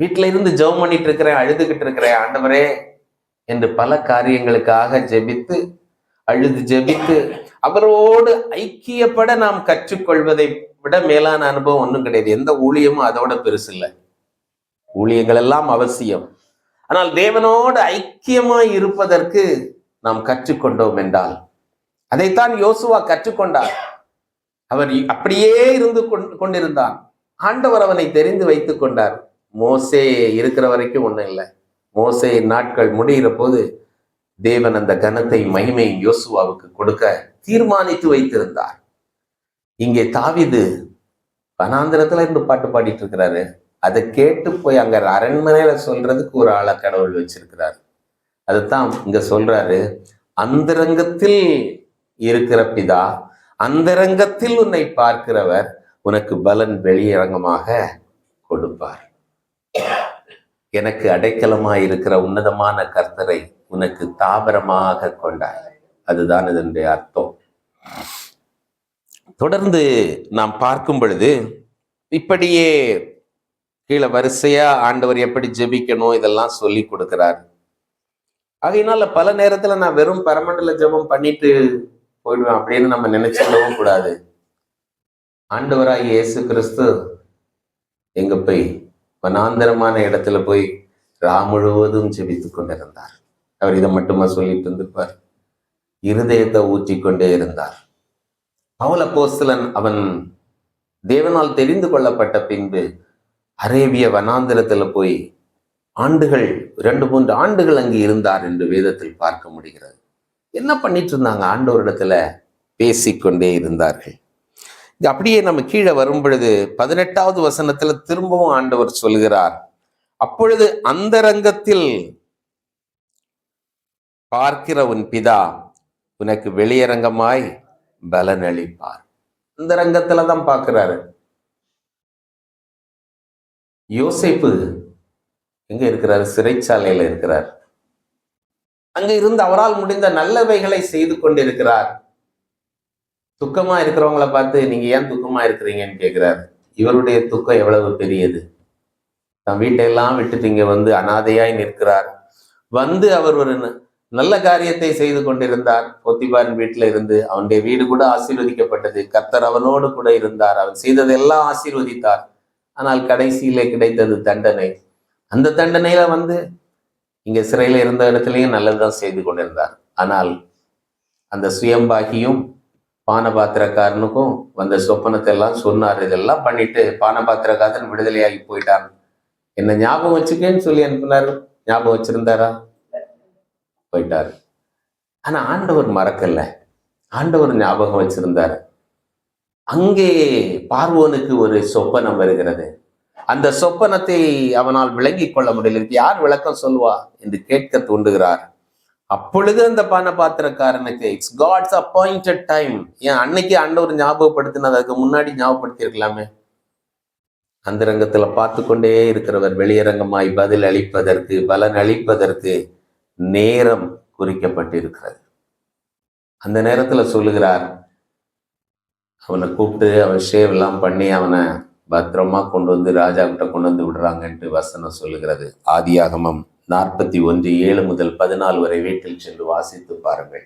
வீட்டுல இருந்து ஜெபம் பண்ணிட்டு இருக்கிறேன், அழுதுகிட்டு இருக்கிறேன், ஆண்டவரே என்று பல காரியங்களுக்காக ஜெபித்து அழுது ஜெபித்து அவரோடு ஐக்கியப்பட நாம் கற்றுக்கொள்வதை விட மேலான அனுபவம் ஒன்றும் கிடையாது. எந்த ஊழியமும் அதோட பெருசு இல்லை. ஊழியங்கள் எல்லாம் அவசியம். ஆனால் தேவனோடு ஐக்கியமாய் இருப்பதற்கு நாம் கற்றுக்கொண்டோம் என்றால், அதைத்தான் யோசுவா கற்றுக்கொண்டார். அவர் அப்படியே இருந்து கொண்டிருந்தான். ஆண்டவர் அவனை தெரிந்து வைத்துக் கொண்டார். மோசே இருக்கிற வரைக்கும் ஒண்ணும் இல்லை. மோசே நாட்கள் முடிகிற போது தேவன் அந்த கனத்தை மகிமையும் யோசுவாவுக்கு கொடுக்க தீர்மானித்து வைத்திருந்தார். இங்கே தாவீது வனாந்திரத்துல இருந்து பாட்டு பாடிட்டு இருக்கிறாரு. அதை கேட்டு போய் அங்க அரண்மனையில சொல்றதுக்கு ஒரு ஆளை கடவுள் வச்சிருக்கிறார். அதுதான் இங்க சொல்றாரு, அந்தரங்கத்தில் இருக்கிற பிதா, அந்தரங்கத்தில் உன்னை பார்க்கிறவர் உனக்கு பலன் வெளியரங்கமாக கொடுப்பார். எனக்கு அடைக்கலமாய் இருக்கிற உன்னதமான கர்த்தரை உனக்கு தாபரமாக கொண்டாய். அதுதான் இதனுடைய அர்த்தம். தொடர்ந்து நாம் பார்க்கும் பொழுது இப்படியே கீழே வரிசையா ஆண்டவர் எப்படி ஜெபிக்கணும் இதெல்லாம் சொல்லி கொடுக்கிறார். ஆகையினால பல நேரத்துல நான் வெறும் பரமண்டல ஜெபம் பண்ணிட்டு போயிடுவேன் அப்படின்னு நம்ம நினைச்சுக்கவும் கூடாது. ஆண்டவராகிய இயேசு கிறிஸ்து எங்க போய் வனாந்தரமான இடத்துல போய் முழுவதும் ஜெபித்துக் கொண்டிருந்தார். அவர் இதை மட்டுமா சொல்லிட்டு இருந்திருப்பார்? இருதயத்தை ஊற்றிக்கொண்டே இருந்தார். பவுல் அப்போஸ்தலன் அவன் தேவனால் தெரிந்து கொள்ளப்பட்ட பின்பு அரேபிய வனாந்திரத்துல போய் ஆண்டுகள் 2-3 ஆண்டுகள் அங்கு இருந்தார் என்று வேதத்தில் பார்க்க முடிகிறது. என்ன பண்ணிட்டு இருந்தாங்க? ஆண்டவரிடத்துல பேசிக்கொண்டே இருந்தார்கள். அப்படியே நம்ம கீழே வரும் பொழுது 18வது வசனத்துல திரும்பவும் ஆண்டவர் சொல்கிறார், அப்பொழுது அந்தரங்கத்தில் பார்க்கிற உன் பிதா உனக்கு வெளியரங்கமாய் பலன் அளிப்பார். அந்தரங்கத்துலதான் பார்க்கிறாரு. யோசேப்பு எங்க இருக்கிறாரு? சிறைச்சாலையில இருக்கிறார். அங்க இருந்து அவரால் முடிந்த நல்லவைகளை செய்து கொண்டிருக்கிறார். துக்கமா இருக்கிறவங்களை பார்த்து நீங்க ஏன் துக்கமா இருக்கிறீங்கன்னு கேட்கிறார். இவருடைய துக்கம் எவ்வளவு பெரியது! தன் வீட்டையெல்லாம் விட்டுட்டு இங்க வந்து அனாதையாய் நிற்கிறார். வந்து அவர் ஒரு நல்ல காரியத்தை செய்து கொண்டிருந்தார். பொத்திபாரின் வீட்டுல இருந்து அவனுடைய வீடு கூட ஆசீர்வதிக்கப்பட்டது. கர்த்தர் அவனோடு கூட இருந்தார். அவன் செய்ததெல்லாம் ஆசீர்வதித்தார். ஆனால் கடைசியிலே கிடைத்தது தண்டனை. அந்த தண்டனையில வந்து இங்க சிறையில இருந்த இடத்துலயும் நல்லதுதான் செய்து கொண்டிருந்தார். ஆனால் அந்த சுயம்பாகியும் பானபாத்திரக்காரனுக்கும் வந்த சொப்பனத்தை எல்லாம் சொன்னார். இதெல்லாம் பண்ணிட்டு பானபாத்திரக்காரன் விடுதலையாகி போயிட்டான். என்ன ஞாபகம் வச்சுக்கேன்னு சொல்லி அனுப்பினாரு. ஞாபகம் வச்சிருந்தாரா? போயிட்டாரு. ஆனா ஆண்டவர் மறக்கல. ஆண்டவர் ஞாபகம் வச்சிருந்தாரு. அங்கே பார்வோனுக்கு ஒரு சொப்பனம் வருகிறது. அந்த சொப்பனத்தை அவனால் விளங்கி கொள்ள முடியல. யார் விளக்கம் சொல்லுவா என்று கேட்க தூண்டுகிறார். அப்பொழுது அந்த பானபாத்திரக்காரனுக்கு இட்ஸ் காட்ஸ் அப்பாயிண்டட் டைம். ஏன் அன்னைக்கு ஆண்டவர் ஞாபகப்படுத்தினது அதுக்கு முன்னாடி ஞாபகப்படுத்தி இருக்கலாமே. அந்தரங்கத்துல பார்த்து கொண்டே இருக்கிறவர் வெளியரங்கமாய் பதில் அளிப்பதற்கு, பலன் அளிப்பதற்கு நேரம் குறிக்கப்பட்டிருக்கிறது. அந்த நேரத்துல சொல்லுகிறார், அவனை கூப்பிட்டு அவன் ஷேவ் எல்லாம் பண்ணி அவனை பத்திரமா கொண்டு வந்து ராஜா கிட்ட கொண்டு வந்து விடுறாங்கன்ட்டு வசனம் சொல்லுகிறது. ஆதியாகமம் 41:7 முதல் 14 வரை வீட்டில் சென்று வாசித்து பாருங்கள்.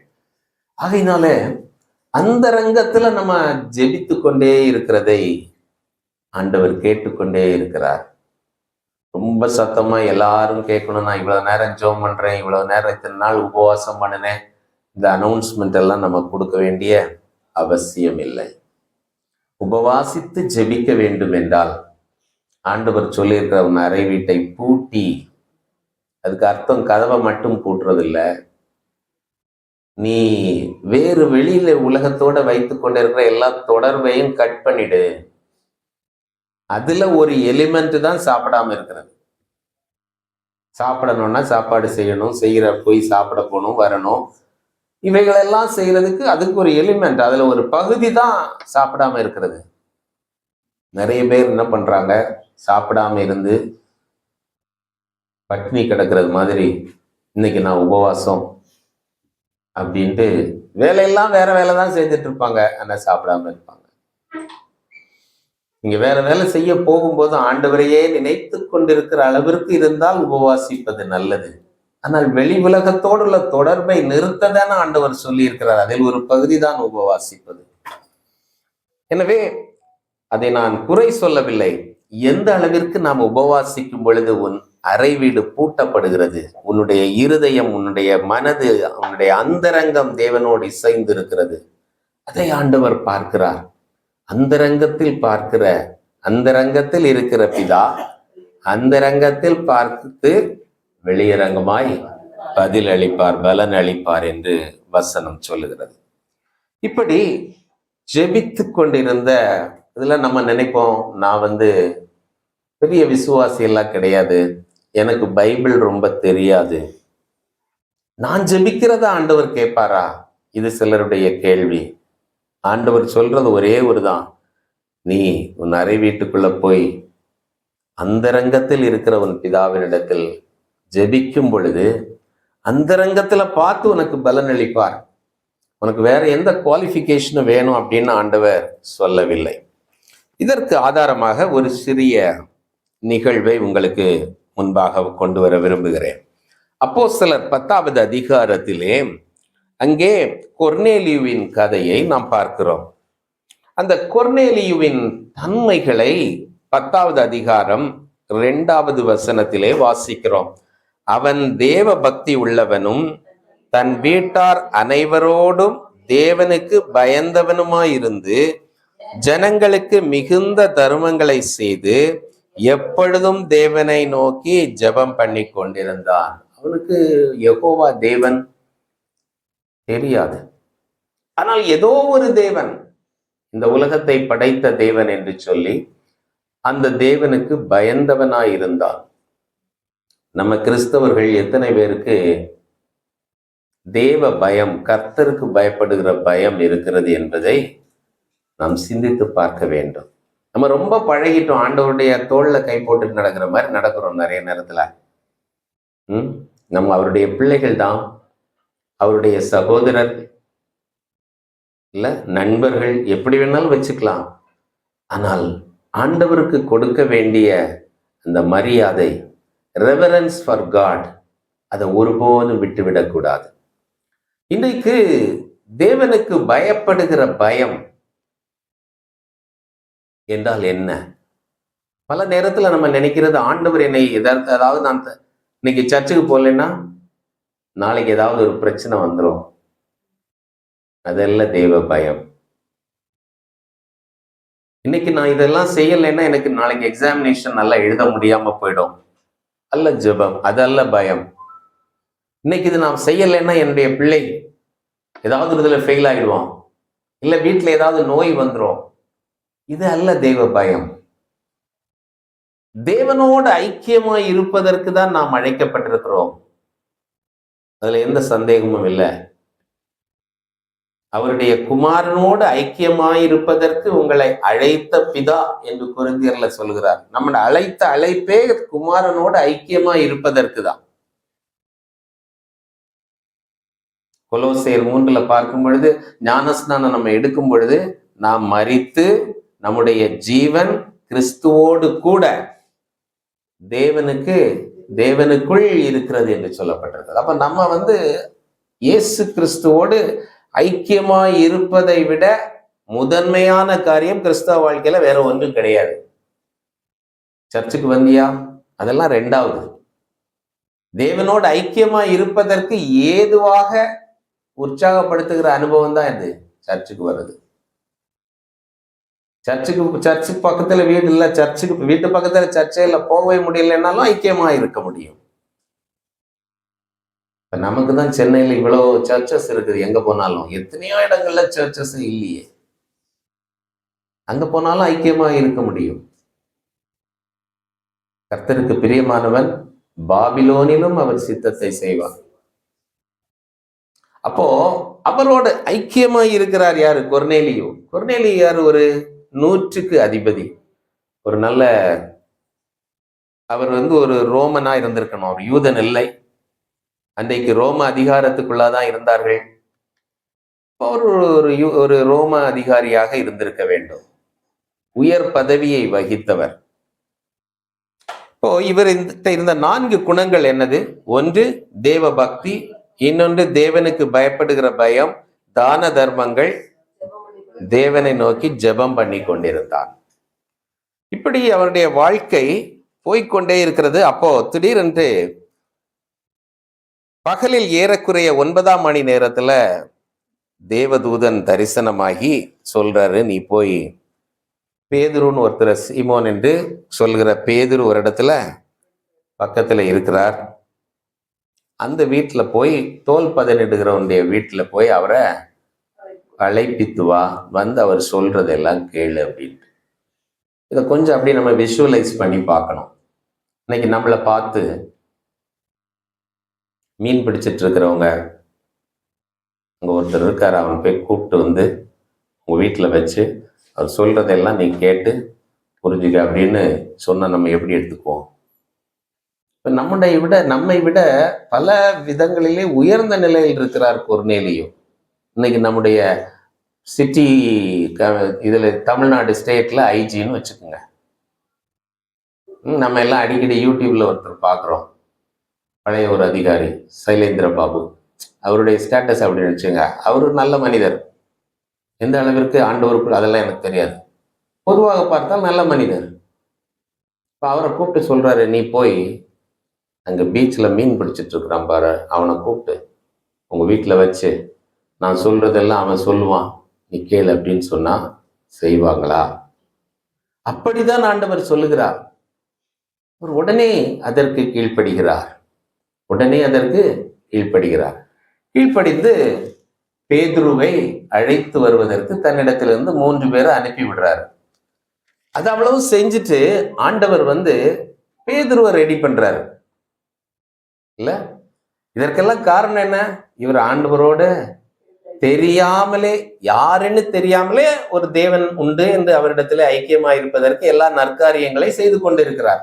ஆகையினால அந்த ரங்கத்துல நம்ம ஜெபித்து கொண்டே இருக்கிறதை ஆண்டவர் கேட்டுக்கொண்டே இருக்கிறார். ரொம்ப சத்தமா எல்லாரும் கேட்கணும், நான் இவ்வளவு நேரம் ஜெபம் பண்றேன், இவ்வளவு நேரம் இத்தனை நாள் உபவாசம் பண்ணினேன், இந்த அனௌன்ஸ்மெண்ட் எல்லாம் நம்ம கொடுக்க வேண்டிய அவசியம் இல்லை. உபவாசித்து ஜெபிக்க வேண்டும் என்றால் ஆண்டவர் சொல்லியிருக்கிற உன் அறை வீட்டை பூட்டி, அதுக்கு அர்த்தம் கதவை மட்டும் பூட்டுறதில்ல, நீ வேறு வெளியில உலகத்தோட வைத்து கொண்டிருக்கிற எல்லா தொடர்பையும் கட் பண்ணிடு. அதுல ஒரு எலிமெண்ட் தான் சாப்பிடாம இருக்கிறது. சாப்பிடணும்னா சாப்பாடு செய்யணும், செய்கிற போய் சாப்பிட போகணும், வரணும், இவைகளெல்லாம் செய்யறதுக்கு அதுக்கு ஒரு எலிமெண்ட், அதுல ஒரு பகுதி தான் சாப்பிடாம இருக்கிறது. நிறைய பேர் என்ன பண்றாங்க, சாப்பிடாம இருந்து பட்னி கிடக்கிறது மாதிரி இன்னைக்கு நான் உபவாசம் அப்படின்ட்டு வேலையெல்லாம் வேற வேலை தான் செஞ்சுட்டு இருப்பாங்க. ஆனா சாப்பிடாம இருப்பாங்க. நீங்க வேற வேலை செய்ய போகும்போது ஆண்டவரையே நினைத்து கொண்டிருக்கிற அளவிற்கு இருந்தால் உபவாசிப்பது நல்லது. ஆனால் வெளி உலகத்தோடு உள்ள தொடர்பை நிறுத்ததான ஆண்டவர் சொல்லி இருக்கிறார். அதில் ஒரு பகுதி தான் உபவாசிப்பது. எனவே அதை நான் குறை சொல்லவில்லை. எந்த அளவிற்கு நாம் உபவாசிக்கும் பொழுது உன் அறை வீடு பூட்டப்படுகிறது, உன்னுடைய இருதயம், உன்னுடைய மனது, உன்னுடைய அந்தரங்கம் தேவனோடு இசைந்து இருக்கிறது, அதை ஆண்டவர் பார்க்கிறார். அந்தரங்கத்தில் பார்க்கிற, அந்தரங்கத்தில் இருக்கிற பிதா அந்தரங்கத்தில் பார்த்து வெளியரங்கமாய் பதில் அளிப்பார், பலன் அளிப்பார் என்று வசனம் சொல்லுகிறது. இப்படி ஜெபித்து கொண்டிருந்த இதுல நம்ம நினைப்போம், நான் பெரிய விசுவாசி எல்லாம் கிடையாது, எனக்கு பைபிள் ரொம்ப தெரியாது, நான் ஜெபிக்கிறத ஆண்டவர் கேட்பாரா? இது சிலருடைய கேள்வி. ஆண்டவர் சொல்றது ஒரே ஒரு தான், நீ உன் அறை வீட்டுக்குள்ள போய் அந்தரங்கத்தில் இருக்கிற உன் பிதாவினிடத்தில் ஜெபிக்கும் பொழுது அந்தரங்கத்துல பார்த்து உனக்கு பலன் அளிப்பார். உனக்கு வேற எந்த குவாலிஃபிகேஷனும் வேணும் அப்படின்னு ஆண்டவர் சொல்லவில்லை. இதற்கு ஆதாரமாக ஒரு சிறிய நிகழ்வை உங்களுக்கு முன்பாக கொண்டு வர விரும்புகிறேன். அப்போஸ்தலர் 10வது அதிகாரத்திலே அங்கே கொர்நேலியுவின் கதையை நாம் பார்க்கிறோம். அந்த கொர்நேலியுவின் தன்மைகளை 10வது அதிகாரம் 2வது வசனத்திலே வாசிக்கிறோம். அவன் தேவ பக்தி உள்ளவனும் தன் வீட்டார் அனைவரோடும் தேவனுக்கு பயந்தவனுமாயிருந்து ஜனங்களுக்கு மிகுந்த தருமங்களை செய்து எப்பொழுதும் தேவனை நோக்கி ஜெபம் பண்ணி கொண்டிருந்தான். அவனுக்கு யெகோவா தேவன் தெரியாது. ஆனால் ஏதோ ஒரு தேவன், இந்த உலகத்தை படைத்த தேவன் என்று சொல்லி அந்த தேவனுக்கு பயந்தவனாயிருந்தான். நம்ம கிறிஸ்தவர்கள் எத்தனை பேருக்கு தேவ பயம், கர்த்தருக்கு பயப்படுகிற பயம் இருக்கிறது என்பதை நாம் சிந்தித்து பார்க்க வேண்டும். நம்ம ரொம்ப பழகிட்டோம், ஆண்டவருடைய தோல்ல கை போட்டு நடக்கிற மாதிரி நடக்கிறோம் நிறைய நேரத்துல. நம்ம அவருடைய பிள்ளைகள் தான், அவருடைய சகோதரர் இல்ல நண்பர்கள், எப்படி வேணாலும் வச்சுக்கலாம். ஆனால் ஆண்டவருக்கு கொடுக்க வேண்டிய அந்த மரியாதை, ரெவரன்ஸ் ஃபார் காட், அதை ஒருபோதும் விட்டுவிடக்கூடாது. இன்றைக்கு தேவனுக்கு பயப்படுகிற பயம் என்றால் என்ன? பல நேரத்துல நம்ம நினைக்கிறது, ஆண்டவர் என்னை அதாவது நான் இன்னைக்கு சர்ச்சுக்கு போகலைன்னா நாளைக்கு ஏதாவது ஒரு பிரச்சனை வந்துடும், அதெல்லாம் தேவ பயம். இன்னைக்கு நான் இதெல்லாம் செய்யலைன்னா எனக்கு நாளைக்கு எக்ஸாமினேஷன் நல்லா எழுத முடியாம போயிடும், அல்ல ஜெபம், அதல்ல பயம். இன்னைக்கு இது நான் செய்யலைன்னா என்னுடைய பிள்ளை ஏதாவது இதுல ஃபெயில் ஆயிடுவான், இல்ல வீட்டுல ஏதாவது நோய் வந்துடும், இது அல்ல தேவ பயம். தேவனோடு ஐக்கியமாய் இருப்பதற்கு தான் நாம் அழைக்கப்பட்டிருக்கிறோம், அதுல எந்த சந்தேகமும் இல்லை. அவருடைய குமாரனோடு ஐக்கியமாயிருப்பதற்கு உங்களை அழைத்த பிதா என்று கொரிந்தியர்ல சொல்கிறார். நம்மளை அழைத்த அழைப்பே குமாரனோடு ஐக்கியமாய் இருப்பதற்கு தான். கொலோசையர் 3 பார்க்கும் பொழுது, ஞானஸ்நானம் நம்ம எடுக்கும் பொழுது நாம் மரித்து நம்முடைய ஜீவன் கிறிஸ்துவோடு கூட தேவனுக்குள் இருக்கிறது என்று சொல்லப்பட்டிருக்கிறது. அப்ப நம்ம இயேசு கிறிஸ்துவோடு ஐக்கியமாய் இருப்பதை விட முதன்மையான காரியம் கிறிஸ்தவ வாழ்க்கையில வேற ஒன்றும் கிடையாது. சர்ச்சுக்கு வந்தியா, அதெல்லாம் ரெண்டாவது. தேவனோடு ஐக்கியமாய் இருப்பதற்கு ஏதுவாக உற்சாகப்படுத்துகிற அனுபவம் தான் இது சர்ச்சுக்கு வர்றது. சர்ச்சுக்கு பக்கத்துல வீடு இல்லை, வீட்டு பக்கத்துல சர்ச்சே இல்லை, போகவே முடியலன்னாலும் ஐக்கியமா இருக்க முடியும். நமக்கு தான் சென்னையில் இவ்வளவு சர்ச்சஸ் இருக்குது, எங்க போனாலும் எத்தனையோ இடங்கள்ல சர்ச்சஸ் இல்லையே, அங்க போனாலும் ஐக்கியமா இருக்க முடியும். கர்த்தருக்கு பிரியமானவன் பாபிலோனிலும் அவர் சித்தத்தை செய்வார். அப்போ அவரோட ஐக்கியமாய் இருக்கிறார் யாரு? கொர்நேலியு. கொர்நேலியு யாரு? ஒரு 100க்கு அதிபதி, ஒரு நல்ல, அவர் ஒரு ரோமனா இருந்திருக்கணும், அவர் யூதன் இல்லை. அன்றைக்கு ரோம அதிகாரத்துக்குள்ளதான் இருந்தார்கள். அவர் ஒரு ரோம அதிகாரியாக இருந்திருக்க வேண்டும், உயர் பதவியை வகித்தவர். இப்போ இவர் இருந்த 4 குணங்கள் என்னது? ஒன்று தேவ பக்தி, இன்னொன்று தேவனுக்கு பயப்படுகிற பயம், தான தர்மங்கள், தேவனை நோக்கி ஜெபம் பண்ணி கொண்டிருந்தார். இப்படி அவருடைய வாழ்க்கை போய்கொண்டே இருக்கிறது. அப்போ திடீரென்று பகலில் ஏறக்குறைய 9ஆம் மணி நேரத்துல தேவதூதன் தரிசனமாகி சொல்றாரு, நீ போய் பேதுருன்னு ஒருத்தர், சீமோன் என்று சொல்கிற பேதுரு ஒரு இடத்துல பக்கத்துல இருக்கிறார், அந்த வீட்டுல போய், தோல் பதனிடுகிறவனுடைய வீட்டுல போய் அவரை அழைப்பித்து வா, அவர் சொல்றதெல்லாம் கேளு அப்படின்ட்டு. இதை கொஞ்சம் அப்படி நம்ம விஷுவலைஸ் பண்ணி பார்க்கணும். இன்னைக்கு நம்மளை பார்த்து மீன் பிடிச்சிட்டு இருக்கிறவங்க, அங்க ஒருத்தர் இருக்காரு, அவன் போய் கூப்பிட்டு உங்க வீட்டுல வச்சு அவர் சொல்றதெல்லாம் நீ கேட்டு புரிஞ்சுக்க அப்படின்னு சொன்ன நம்ம எப்படி எடுத்துக்குவோம்? இப்ப நம்மை விட பல விதங்களிலே உயர்ந்த நிலையில் இருக்கிறார் கொர்நேலியு. இன்னைக்கு நம்முடைய சிட்டி இதுல தமிழ்நாடு ஸ்டேட்ல ஐஜின்னு வச்சுக்கோங்க. நம்ம எல்லாம் அடிக்கடி யூடியூப்ல ஒருத்தர் பார்க்குறோம், பழைய ஒரு அதிகாரி சைலேந்திர பாபு, அவருடைய ஸ்டேட்டஸ் அப்படின்னு வச்சுங்க. அவர் ஒரு நல்ல மனிதர், எந்த அளவிற்கு ஆண்டவருக்குள் அதெல்லாம் எனக்கு தெரியாது, பொதுவாக பார்த்தால் நல்ல மனிதர். இப்போ அவரை கூப்பிட்டு சொல்றாரு, நீ போய் அங்க பீச்சில் மீன் பிடிச்சிட்டு இருக்கிறான் பாரு, அவனை கூப்பிட்டு உங்க வீட்டில் வச்சு நான் சொல்றதெல்லாம் அவன் சொல்லுவான், நீ கேளு அப்படின்னு சொன்னா செய்வாங்களா? அப்படிதான் ஆண்டவர் சொல்லுகிறார். அவர் உடனே அதற்கு கீழ்ப்படுகிறார். உடனே அதற்கு கீழ்ப்படுகிறார். கீழ்ப்படிந்து பேதுருவை அழைத்து வருவதற்கு தன்னிடத்திலிருந்து 3 பேரை அனுப்பி விடுறாரு. அது அவ்வளவு செஞ்சுட்டு ஆண்டவர் பேதுருவை ரெடி பண்றாரு இல்ல. இதற்கெல்லாம் காரணம் என்ன? இவர் ஆண்டவரோட தெரியாமலே, யாருன்னு தெரியாமலே ஒரு தேவன் உண்டு என்று அவரிடத்திலே ஐக்கியமாயிருப்பதற்கு எல்லா நற்காரியங்களை செய்து கொண்டிருக்கிறார்.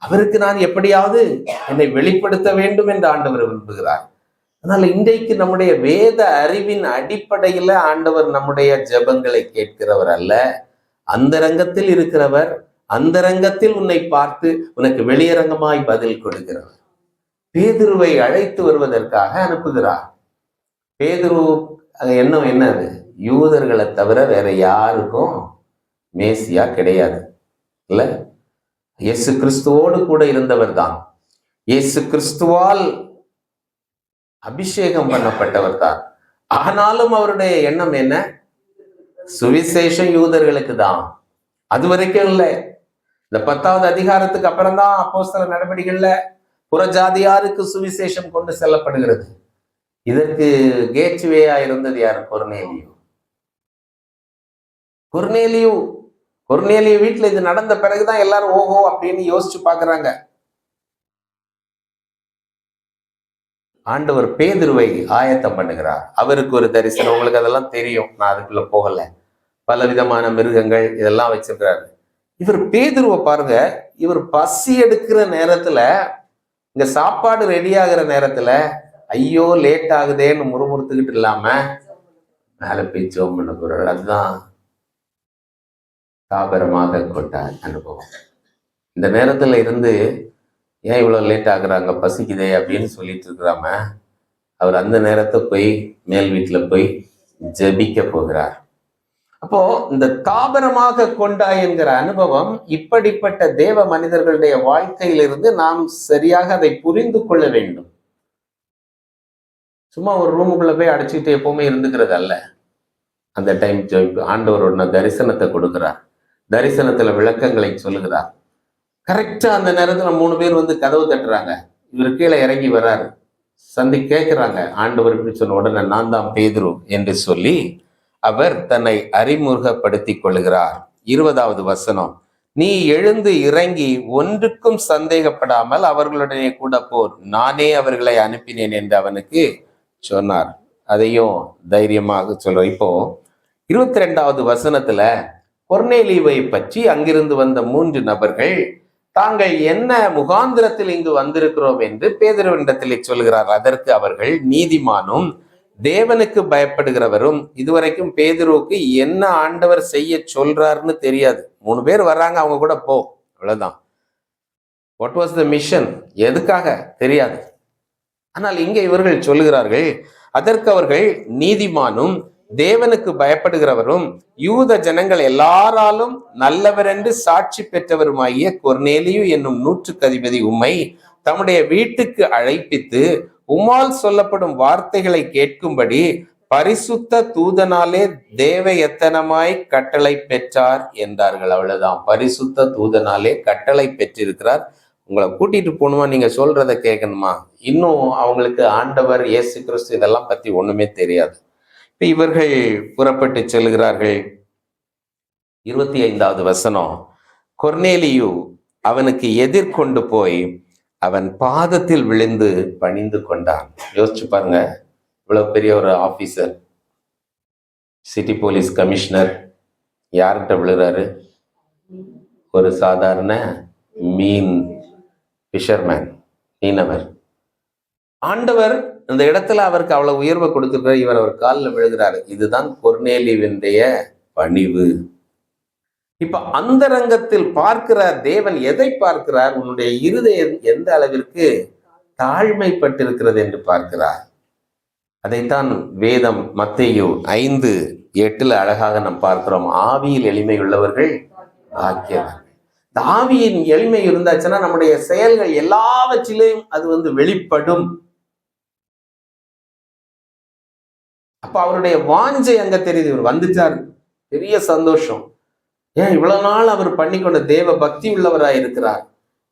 அவருக்கு நான் எப்படியாவது என்னை வெளிப்படுத்த வேண்டும் என்று ஆண்டவர் விரும்புகிறார். அதனால இன்றைக்கு நம்முடைய வேத அறிவின் அடிப்படையில ஆண்டவர் நம்முடைய ஜெபங்களை கேட்கிறவர் அல்ல, அந்தரங்கத்தில் இருக்கிறவர். அந்தரங்கத்தில் உன்னை பார்த்து உனக்கு வெளியரங்கமாய் பதில் கொடுக்கிறவர். பேதுருவை அழைத்து வருவதற்காக அனுப்புகிறார். பேதுரு எண்ணம் என்னது? யூதர்களை தவிர வேற யாருக்கும் மேசியா கிடையாது இல்ல. இயேசு கிறிஸ்துவோடு கூட இருந்தவர் தான். இயேசு கிறிஸ்துவால் அபிஷேகம் பண்ணப்பட்டவர் தான். ஆனாலும் அவருடைய எண்ணம் என்ன? சுவிசேஷம் யூதர்களுக்கு தான். அது வரைக்கும் இல்லை. இந்த 10வது அதிகாரத்துக்கு அப்புறம் தான் அப்போஸ்தலர் நடவடிக்கைகள்ல புறஜாதியாருக்கு சுவிசேஷம் கொண்டு செல்லப்படுகிறது. இதற்கு கேட்வேயா இருந்தது யார்? கொர்நேலியு வீட்டுல இது நடந்த பிறகுதான் எல்லாரும் ஓஹோ அப்படின்னு யோசிச்சு பாக்குறாங்க. ஆண்டவர் பேதுருவை ஆயத்தம் பண்ணுகிறார். அவருக்கு ஒரு தரிசனம், உங்களுக்கு அதெல்லாம் தெரியும், நான் அதுக்குள்ள போகல. பல விதமான மிருகங்கள் இதெல்லாம் வச்சிருக்கிறாரு. இவர் பேதுருவை பாருங்க, இவர் பசி எடுக்கிற நேரத்துல, இங்க சாப்பாடு ரெடி ஆகிற நேரத்துல ஐயோ லேட் ஆகுதேன்னு முறுமுறுத்துக்கிட்டு இல்லாம மேல போய் ஜெபம் பண்ண போறாரு. அதுதான் தாபரமாக கொண்ட அனுபவம். இந்த நேரத்துல இருந்து ஏன் இவ்வளவு லேட் ஆகுறாங்க, பசிக்குதே அப்படின்னு சொல்லிட்டு இருக்கிறாம அவர் அந்த நேரத்தை போய் மேல் வீட்டுல போய் ஜெபிக்க போகிறார். அப்போ இந்த தாபரமாக கொண்டாய் என்கிற அனுபவம் இப்படிப்பட்ட தேவ மனிதர்களுடைய வாழ்க்கையிலிருந்து நாம் சரியாக அதை புரிந்து கொள்ள வேண்டும். சும்மா ஒரு ரூமுக்குள்ள போய் அடைச்சிட்டு எப்பவுமே இருந்துக்கிறது அல்ல. அந்த டைம் ஆண்டவரோட தரிசனத்தை கொடுக்கிறார், தரிசனத்துல விளக்கங்களை சொல்லுகிறார். கரெக்டா அந்த நேரத்துல 3 பேர் கதவு தட்டுறாங்க. இவர் கீழே இறங்கி வர்றாரு. கேட்கிறாங்க, ஆண்டவர் இப்படி சொன்ன உடனே நான் தான் பேதுரு என்று சொல்லி அவர் தன்னை அறிமுகப்படுத்திக் கொள்கிறார். 20வது வசனம், நீ எழுந்து இறங்கி ஒன்றுக்கும் சந்தேகப்படாமல் அவர்களுடனே கூட போர், நானே அவர்களை அனுப்பினேன் என்று அவனுக்கு சொன்னார். அதையும் தைரியமாக சொல்ற. இப்போ 22வது வசனத்துல கொர்நேலியுவை பற்றி அங்கிருந்து வந்த 3 நபர்கள் தாங்கள் என்ன முகாந்திரத்தில் இங்கு வந்திருக்கிறோம் என்று பேதுருவினிடத்திலே சொல்கிறார். அதற்கு அவர்கள், நீதிமானும் தேவனுக்கு பயப்படுகிறவரும், இதுவரைக்கும் பேதுருவுக்கு என்ன ஆண்டவர் செய்ய சொல்றாருன்னு தெரியாது. 3 பேர் வர்றாங்க, அவங்க கூட போ, அவ்வளவுதான். வாட் வாஸ் த மிஷன், எதுக்காக தெரியாது. ஆனால் இங்கே இவர்கள் சொல்லுகிறார்கள், அதற்கு அவர்கள், நீதிமானும் தேவனுக்கு பயப்படுகிறவரும் யூத ஜனங்கள் எல்லாராலும் நல்லவர் என்று சாட்சி பெற்றவருமாகிய கொர்நேலியு என்னும் 100க்கு அதிபதி உம்மை தம்முடைய வீட்டுக்கு அழைப்பித்து உம்மால் சொல்லப்படும் வார்த்தைகளை கேட்கும்படி பரிசுத்த தூதனாலே தேவ எத்தனமாய் கட்டளை பெற்றார் என்றார்கள். அவ்வளவுதான், பரிசுத்த தூதனாலே கட்டளை பெற்றிருக்கிறார். உங்களை கூட்டிட்டு போகணுமா, நீங்க சொல்றதை கேட்கணுமா? இன்னும் அவங்களுக்கு ஆண்டவர் இயேசு கிறிஸ்து இதெல்லாம் பத்தி ஒண்ணுமே தெரியாது. இப்ப இவர்கள் புறப்பட்டு செல்கிறார்கள். 25வது வசனம், கொர்நேலியு அவனுக்கு எதிர்கொண்டு போய் அவன் பாதத்தில் விழுந்து பணிந்து கொண்டான். யோசிச்சு பாருங்க, இவ்வளவு பெரிய ஒரு ஆபீசர், சிட்டி போலீஸ் கமிஷனர், யார்கிட்ட விழுறாரு? ஒரு சாதாரண ஃபிஷர்மேன், மீனவர். ஆண்டவர் இந்த இடத்துல அவருக்கு அவ்வளவு உயர்வை கொடுத்திருக்கிறார். இவர் அவர் காலில் விழுகிறாரு. இதுதான் கொர்நேலியுவினுடைய பணிவு. இப்ப அந்தரங்கத்தில் பார்க்கிறார் தேவன். எதை பார்க்கிறார்? உன்னுடைய இருதயம் எந்த அளவிற்கு தாழ்மைப்பட்டிருக்கிறது என்று பார்க்கிறார். அதைத்தான் வேதம் மத்தேயு 5:8 அழகாக நாம் பார்க்கிறோம். ஆவியில் எளிமை உள்ளவர்கள் பாக்கியவான்கள். ஆவியின் எளிமை இருந்தாச்சுன்னா நம்முடைய செயல்கள் எல்லாவற்றிலையும் அது வெளிப்படும். அப்ப அவருடைய வாஞ்சை அங்க தெரியுது. இவர் வந்துட்டார், பெரிய சந்தோஷம். ஏன் இவ்வளவு நாள் அவர் பண்ணிக்கொண்ட தேவ பக்தி உள்ளவராய் இருக்கிறார்,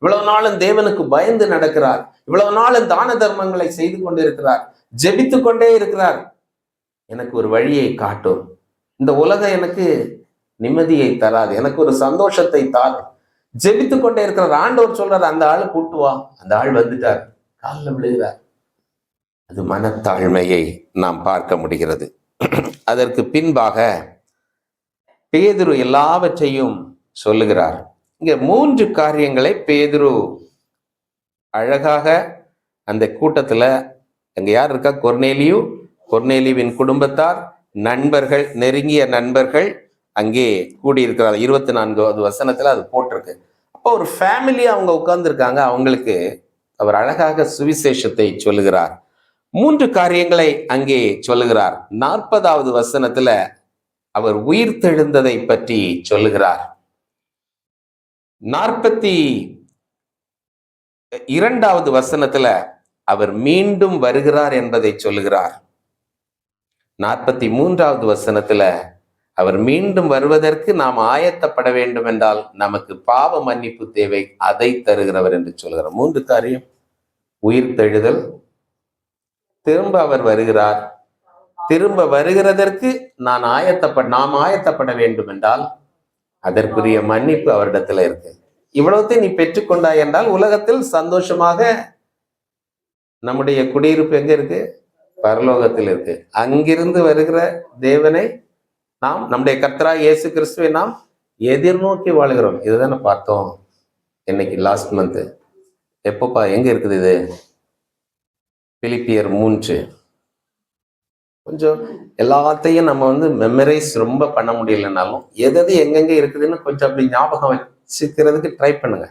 இவ்வளவு நாளும் தேவனுக்கு பயந்து நடக்கிறார், இவ்வளவு நாளும் தான தர்மங்களை செய்து கொண்டிருக்கிறார், ஜெபித்து கொண்டே இருக்கிறார். எனக்கு ஒரு வழியை காட்டும், இந்த உலகம் எனக்கு நிம்மதியை தராது, எனக்கு ஒரு சந்தோஷத்தை தாரும். ஜெபித்து கொண்டே இருக்கிறார். ஆண்டவர் சொல்றார், அந்த ஆளு கூட்டு வா. அந்த ஆள் வந்துட்டார், காலில் விழுகிறார். அது மனத்தாழ்மையை நாம் பார்க்க முடிகிறது. அதற்கு பின்பாக பேதுரு எல்லாவற்றையும் சொல்லுகிறார். இங்க 3 காரியங்களை பேதுரு அழகாக அந்த கூட்டத்துல, அங்க யார் இருக்கா? கொர்நேலியு, கொர்நேலியுவின் குடும்பத்தார், நண்பர்கள், நெருங்கிய நண்பர்கள் அங்கே கூடியிருக்கிறார். 24வது வசனத்துல அது போட்டிருக்கு. அப்போ ஒரு ஃபேமிலி அவங்க உட்கார்ந்துருக்காங்க. அவங்களுக்கு அவர் அழகாக சுவிசேஷத்தை சொல்லுகிறார். 3 காரியங்களை அங்கே சொல்லுகிறார். 40வது வசனத்துல அவர் உயிர்த்தெழுந்ததை பற்றி சொல்லுகிறார். 42வது வசனத்துல அவர் மீண்டும் வருகிறார் என்பதை சொல்லுகிறார். 43வது வசனத்துல அவர் மீண்டும் வருவதற்கு நாம் ஆயத்தப்பட வேண்டும் என்றால் நமக்கு பாவ மன்னிப்பு தேவை, அதை தருகிறவர் என்று சொல்கிறார். 3 காரியம்: உயிர்த்தெழுதல், திரும்ப அவர் வருகிறார், திரும்ப வருகிறதற்கு நாம் ஆயத்தப்பட வேண்டும் என்றால் அதற்குரிய மன்னிப்பு அவரிடத்துல இருக்கு. இவ்வளவுத்தையும் நீ பெற்றுக்கொண்டாய் என்றால் உலகத்தில் சந்தோஷமாக நம்முடைய குடியிருப்பு எங்க இருக்கு? பரலோகத்தில் இருக்கு. அங்கிருந்து வருகிற தேவனை நாம், நம்முடைய கர்த்தராகிய இயேசு கிறிஸ்துவை நாம் எதிர்நோக்கி வாழ்கிறோம். இதுதானே பார்த்தோம் இன்னைக்கு லாஸ்ட் மந்த். எப்பப்பா எங்க இருக்குது இது? பிலிப்பியர் 3. கொஞ்சம் எல்லாத்தையும் நம்ம மெமரைஸ் ரொம்ப பண்ண முடியலனாலும் எது எங்கெங்க இருக்குதுன்னு கொஞ்சம் அப்படி ஞாபகம் வச்சுக்கிறதுக்கு ட்ரை பண்ணுங்க.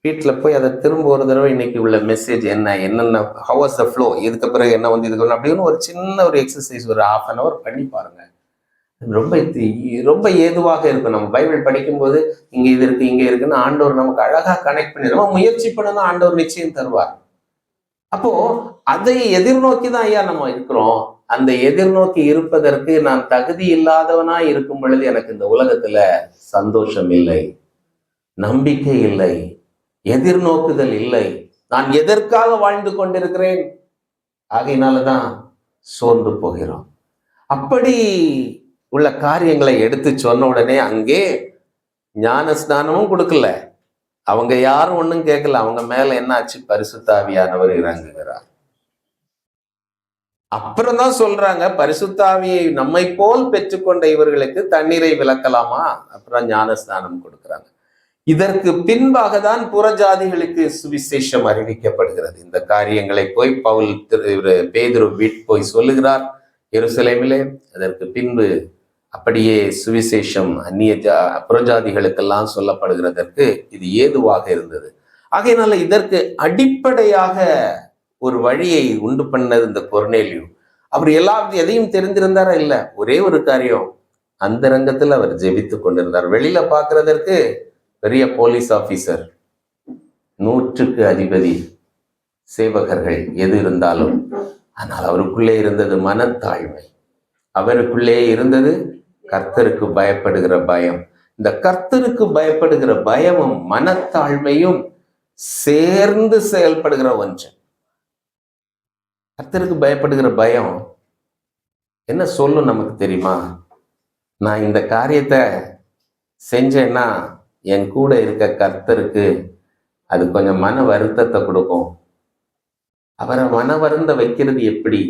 வீட்டில் போய் அதை திரும்ப ஒரு தடவை இன்னைக்கு உள்ள மெசேஜ் என்னென்ன, ஹவ் வாஸ் த ஃப்ளோ, இதுக்கு பிறகு என்ன இதுக்கு அப்படின்னு ஒரு சின்ன ஒரு எக்ஸசைஸ் ஒரு 1/2 hour பண்ணி பாருங்க. ரொம்ப ஏதுவாக இருக்கும். நம்ம பைபிள் படிக்கும்போது இங்க இது இருக்கு இங்க இருக்குன்னு ஆண்டவர் நமக்கு அழகா கனெக்ட் பண்ணி, நம்ம முயற்சி பண்ணணும், ஆண்டவர் நிச்சயம் தருவார். அப்போ அதை எதிர்நோக்கி தான் ஐயா நம்ம இருக்கிறோம். அந்த எதிர்நோக்கி இருப்பதற்கு நான் தகுதி இல்லாதவனா இருக்கும் பொழுது எனக்கு இந்த உலகத்துல சந்தோஷம் இல்லை, நம்பிக்கை இல்லை, எதிர்நோக்குதல் இல்லை. நான் எதற்காக வாழ்ந்து கொண்டிருக்கிறேன்? ஆகையினாலதான் சோர்ந்து போகிறோம். அப்படி உள்ள காரியங்களை எடுத்து சொன்ன உடனே அங்கே ஞான ஸ்நானமும் கொடுக்கல, அவங்க யாரும் ஒண்ணும் கேட்கல. அவங்க மேல என்ன ஆச்சு? பரிசுத்த ஆவியானவர் இறங்குகிறார். அப்புறம் தான் சொல்றாங்க, பரிசுத்த ஆவியை நம்மை போல் பெற்றுக்கொண்ட இவர்களுக்கு தண்ணீரை விலக்கலாமா? அப்புறம் ஞான ஸ்நானம் கொடுக்கிறாங்க. இதற்கு பின்பாக தான் புறஜாதிகளுக்கு சுவிசேஷம் அறிவிக்கப்படுகிறது. இந்த காரியங்களை போய் பேதுரு போய் சொல்லுகிறார் எருசலேமிலே. அதற்கு பின்பு அப்படியே சுவிசேஷம் புறஜாதிகளுக்கெல்லாம் சொல்லப்படுகிறதற்கு இது ஏதுவாக இருந்தது. ஆகையினால இதற்கு அடிப்படையாக ஒரு வழியை உண்டு பண்ணது இந்த கொர்நேலியு. அவர் எதையும் தெரிந்திருந்தாரா? இல்ல. ஒரே ஒரு காரியம், அந்தரங்கத்தில் அவர் ஜெபித்து கொண்டிருந்தார். வெளியில பார்க்கறதற்கு பெரிய போலீஸ் ஆபீசர், 100க்கு அதிபதி, சேவகர்கள் எது இருந்தாலும், ஆனால் அவருக்குள்ளே இருந்தது மனத்தாழ்மை. அவருக்குள்ளே இருந்தது கர்த்தருக்கு பயப்படுகிற பயம். இந்த கர்த்தருக்கு பயப்படுகிற பயமும் மனத்தாழ்மையும் சேர்ந்து செயல்படுகிற ஒன்று. கர்த்தருக்கு பயப்படுகிற பயம் என்ன சொல்லும் நமக்கு தெரியுமா? நான் இந்த காரியத்தை செஞ்சேன்னா என் கூட இருக்க கர்த்தருக்கு அது கொஞ்சம் மன வருத்தத்தை கொடுக்கும். அவரை மன வருந்த வைக்கிறது எப்படி?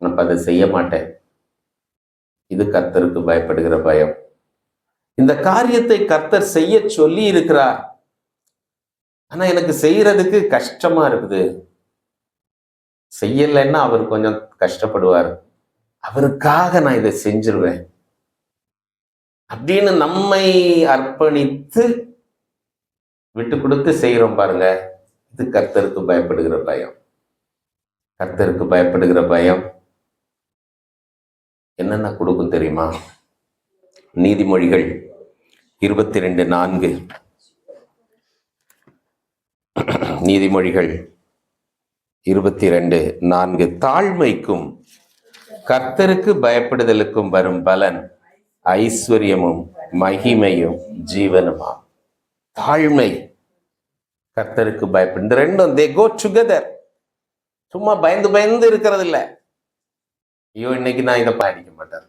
நான் அதை செய்ய மாட்டேன். இது கர்த்தருக்கு பயப்படுகிற பயம். இந்த காரியத்தை கர்த்தர் செய்ய சொல்லி இருக்கிறார், ஆனா எனக்கு செய்யறதுக்கு கஷ்டமா இருக்குது. செய்யலைன்னா அவர் கொஞ்சம் கஷ்டப்படுவார், அவருக்காக நான் இதை செஞ்சிருவேன் அப்படின்னு நம்மை அர்ப்பணித்து விட்டு கொடுத்து செய்யறோம் பாருங்க. இது கர்த்தருக்கு பயப்படுகிற பயம். கர்த்தருக்கு பயப்படுகிற பயம் என்னென்ன கொடுக்கும் தெரியுமா? நீதிமொழிகள் 22:4 நீதிமொழிகள் 22:4 தாழ்மைக்கும் கர்த்தருக்கு பயப்படுதலுக்கும் வரும் பலன் ஐஸ்வர்யமும் மகிமையும் ஜீவனுமாம். தாழ்மை, கர்த்தருக்கு பயப்படு, இந்த ரெண்டும் they go together. சும்மா பயந்து பயந்து இருக்கிறது இல்ல. ஐயோ இன்னைக்கு நான் இதை படிக்க மாட்டேன்.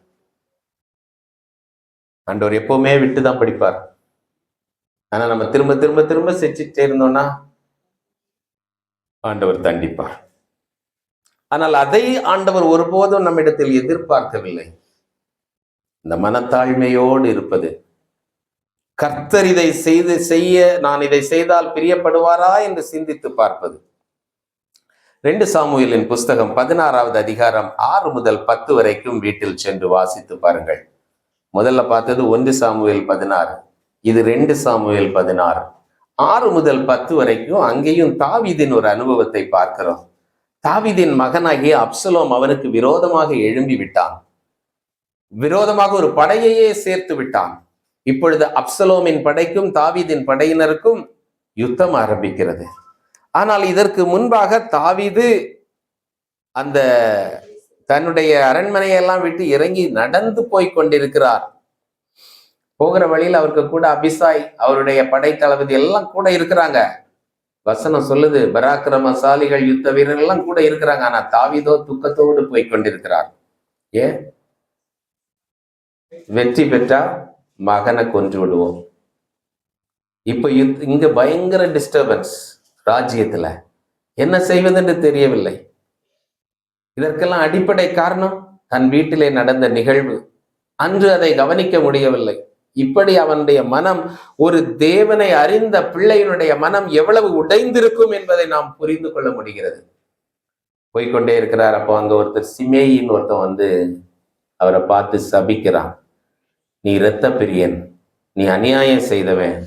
ஆண்டவர் எப்பவுமே விட்டுதான் படிப்பார். ஆனா நம்ம திரும்ப திரும்ப திரும்ப செஞ்சுட்டே இருந்தோம்னா ஆண்டவர் தண்டிப்பார். ஆனால் அதை ஆண்டவர் ஒருபோதும் நம்மிடத்தில் எதிர்பார்க்கவில்லை. இந்த மனத்தாழ்மையோடு இருப்பது, கர்த்தர் இதை செய்ய நான் இதை செய்தால் பிரியப்படுவாரா என்று சிந்தித்து பார்ப்பது. 2 சாமுவேலின் புஸ்தகம் 16வது அதிகாரம் 6 முதல் 10 வரைக்கும் வீட்டில் சென்று வாசித்து பாருங்கள். முதல்ல பார்த்தது 1 சாமுவேல் 16, இது 2 சாமுவேல் 16. 6 முதல் 10 வரைக்கும் அங்கேயும் தாவீதின் ஒரு அனுபவத்தை பார்க்கிறோம். தாவீதின் மகனாகிய அப்சலோம் அவனுக்கு விரோதமாக எழும்பி விட்டான். விரோதமாக ஒரு படையையே சேர்த்து விட்டான். இப்பொழுது அப்சலோமின் படைக்கும் தாவீதின் படையினருக்கும் யுத்தம் ஆரம்பிக்கிறது. ஆனால் இதற்கு முன்பாக தாவீது அந்த தன்னுடைய அரண்மனையெல்லாம் விட்டு இறங்கி நடந்து போய் கொண்டிருக்கிறார். போகிற வழியில் அவருக்கு கூட அபிசாய் அவருடைய படை தளபதி எல்லாம் கூட இருக்கிறாங்க. வசனம் சொல்லுது, பராக்கிரமசாலிகள் யுத்த வீரர்கள் எல்லாம் கூட இருக்கிறாங்க. ஆனா தாவீதோ துக்கத்தோடு போய் கொண்டிருக்கிறார். ஏன்? வெற்றி பெற்றா மகனை கொன்று விடுவோம். இப்ப இங்க பயங்கர டிஸ்டர்பன்ஸ் ராஜ்யத்துல, என்ன செய்வதென்று தெரியவில்லை. இதற்கெல்லாம் அடிப்படை காரணம் தன் வீட்டிலே நடந்த நிகழ்வு. அன்று அதை கவனிக்க முடியவில்லை. இப்படி அவனுடைய மனம், ஒரு தேவனை அறிந்த பிள்ளையினுடைய மனம் எவ்வளவு உடைந்திருக்கும் என்பதை நாம் புரிந்து கொள்ள முடிகிறது. போய்கொண்டே இருக்கிறார். அப்போ அங்க ஒருத்தர் சிமேயின் ஒருத்தன் வந்து அவரை பார்த்து சபிக்கிறான். நீ இரத்த பிரியன், நீ அநியாயம் செய்தவன்,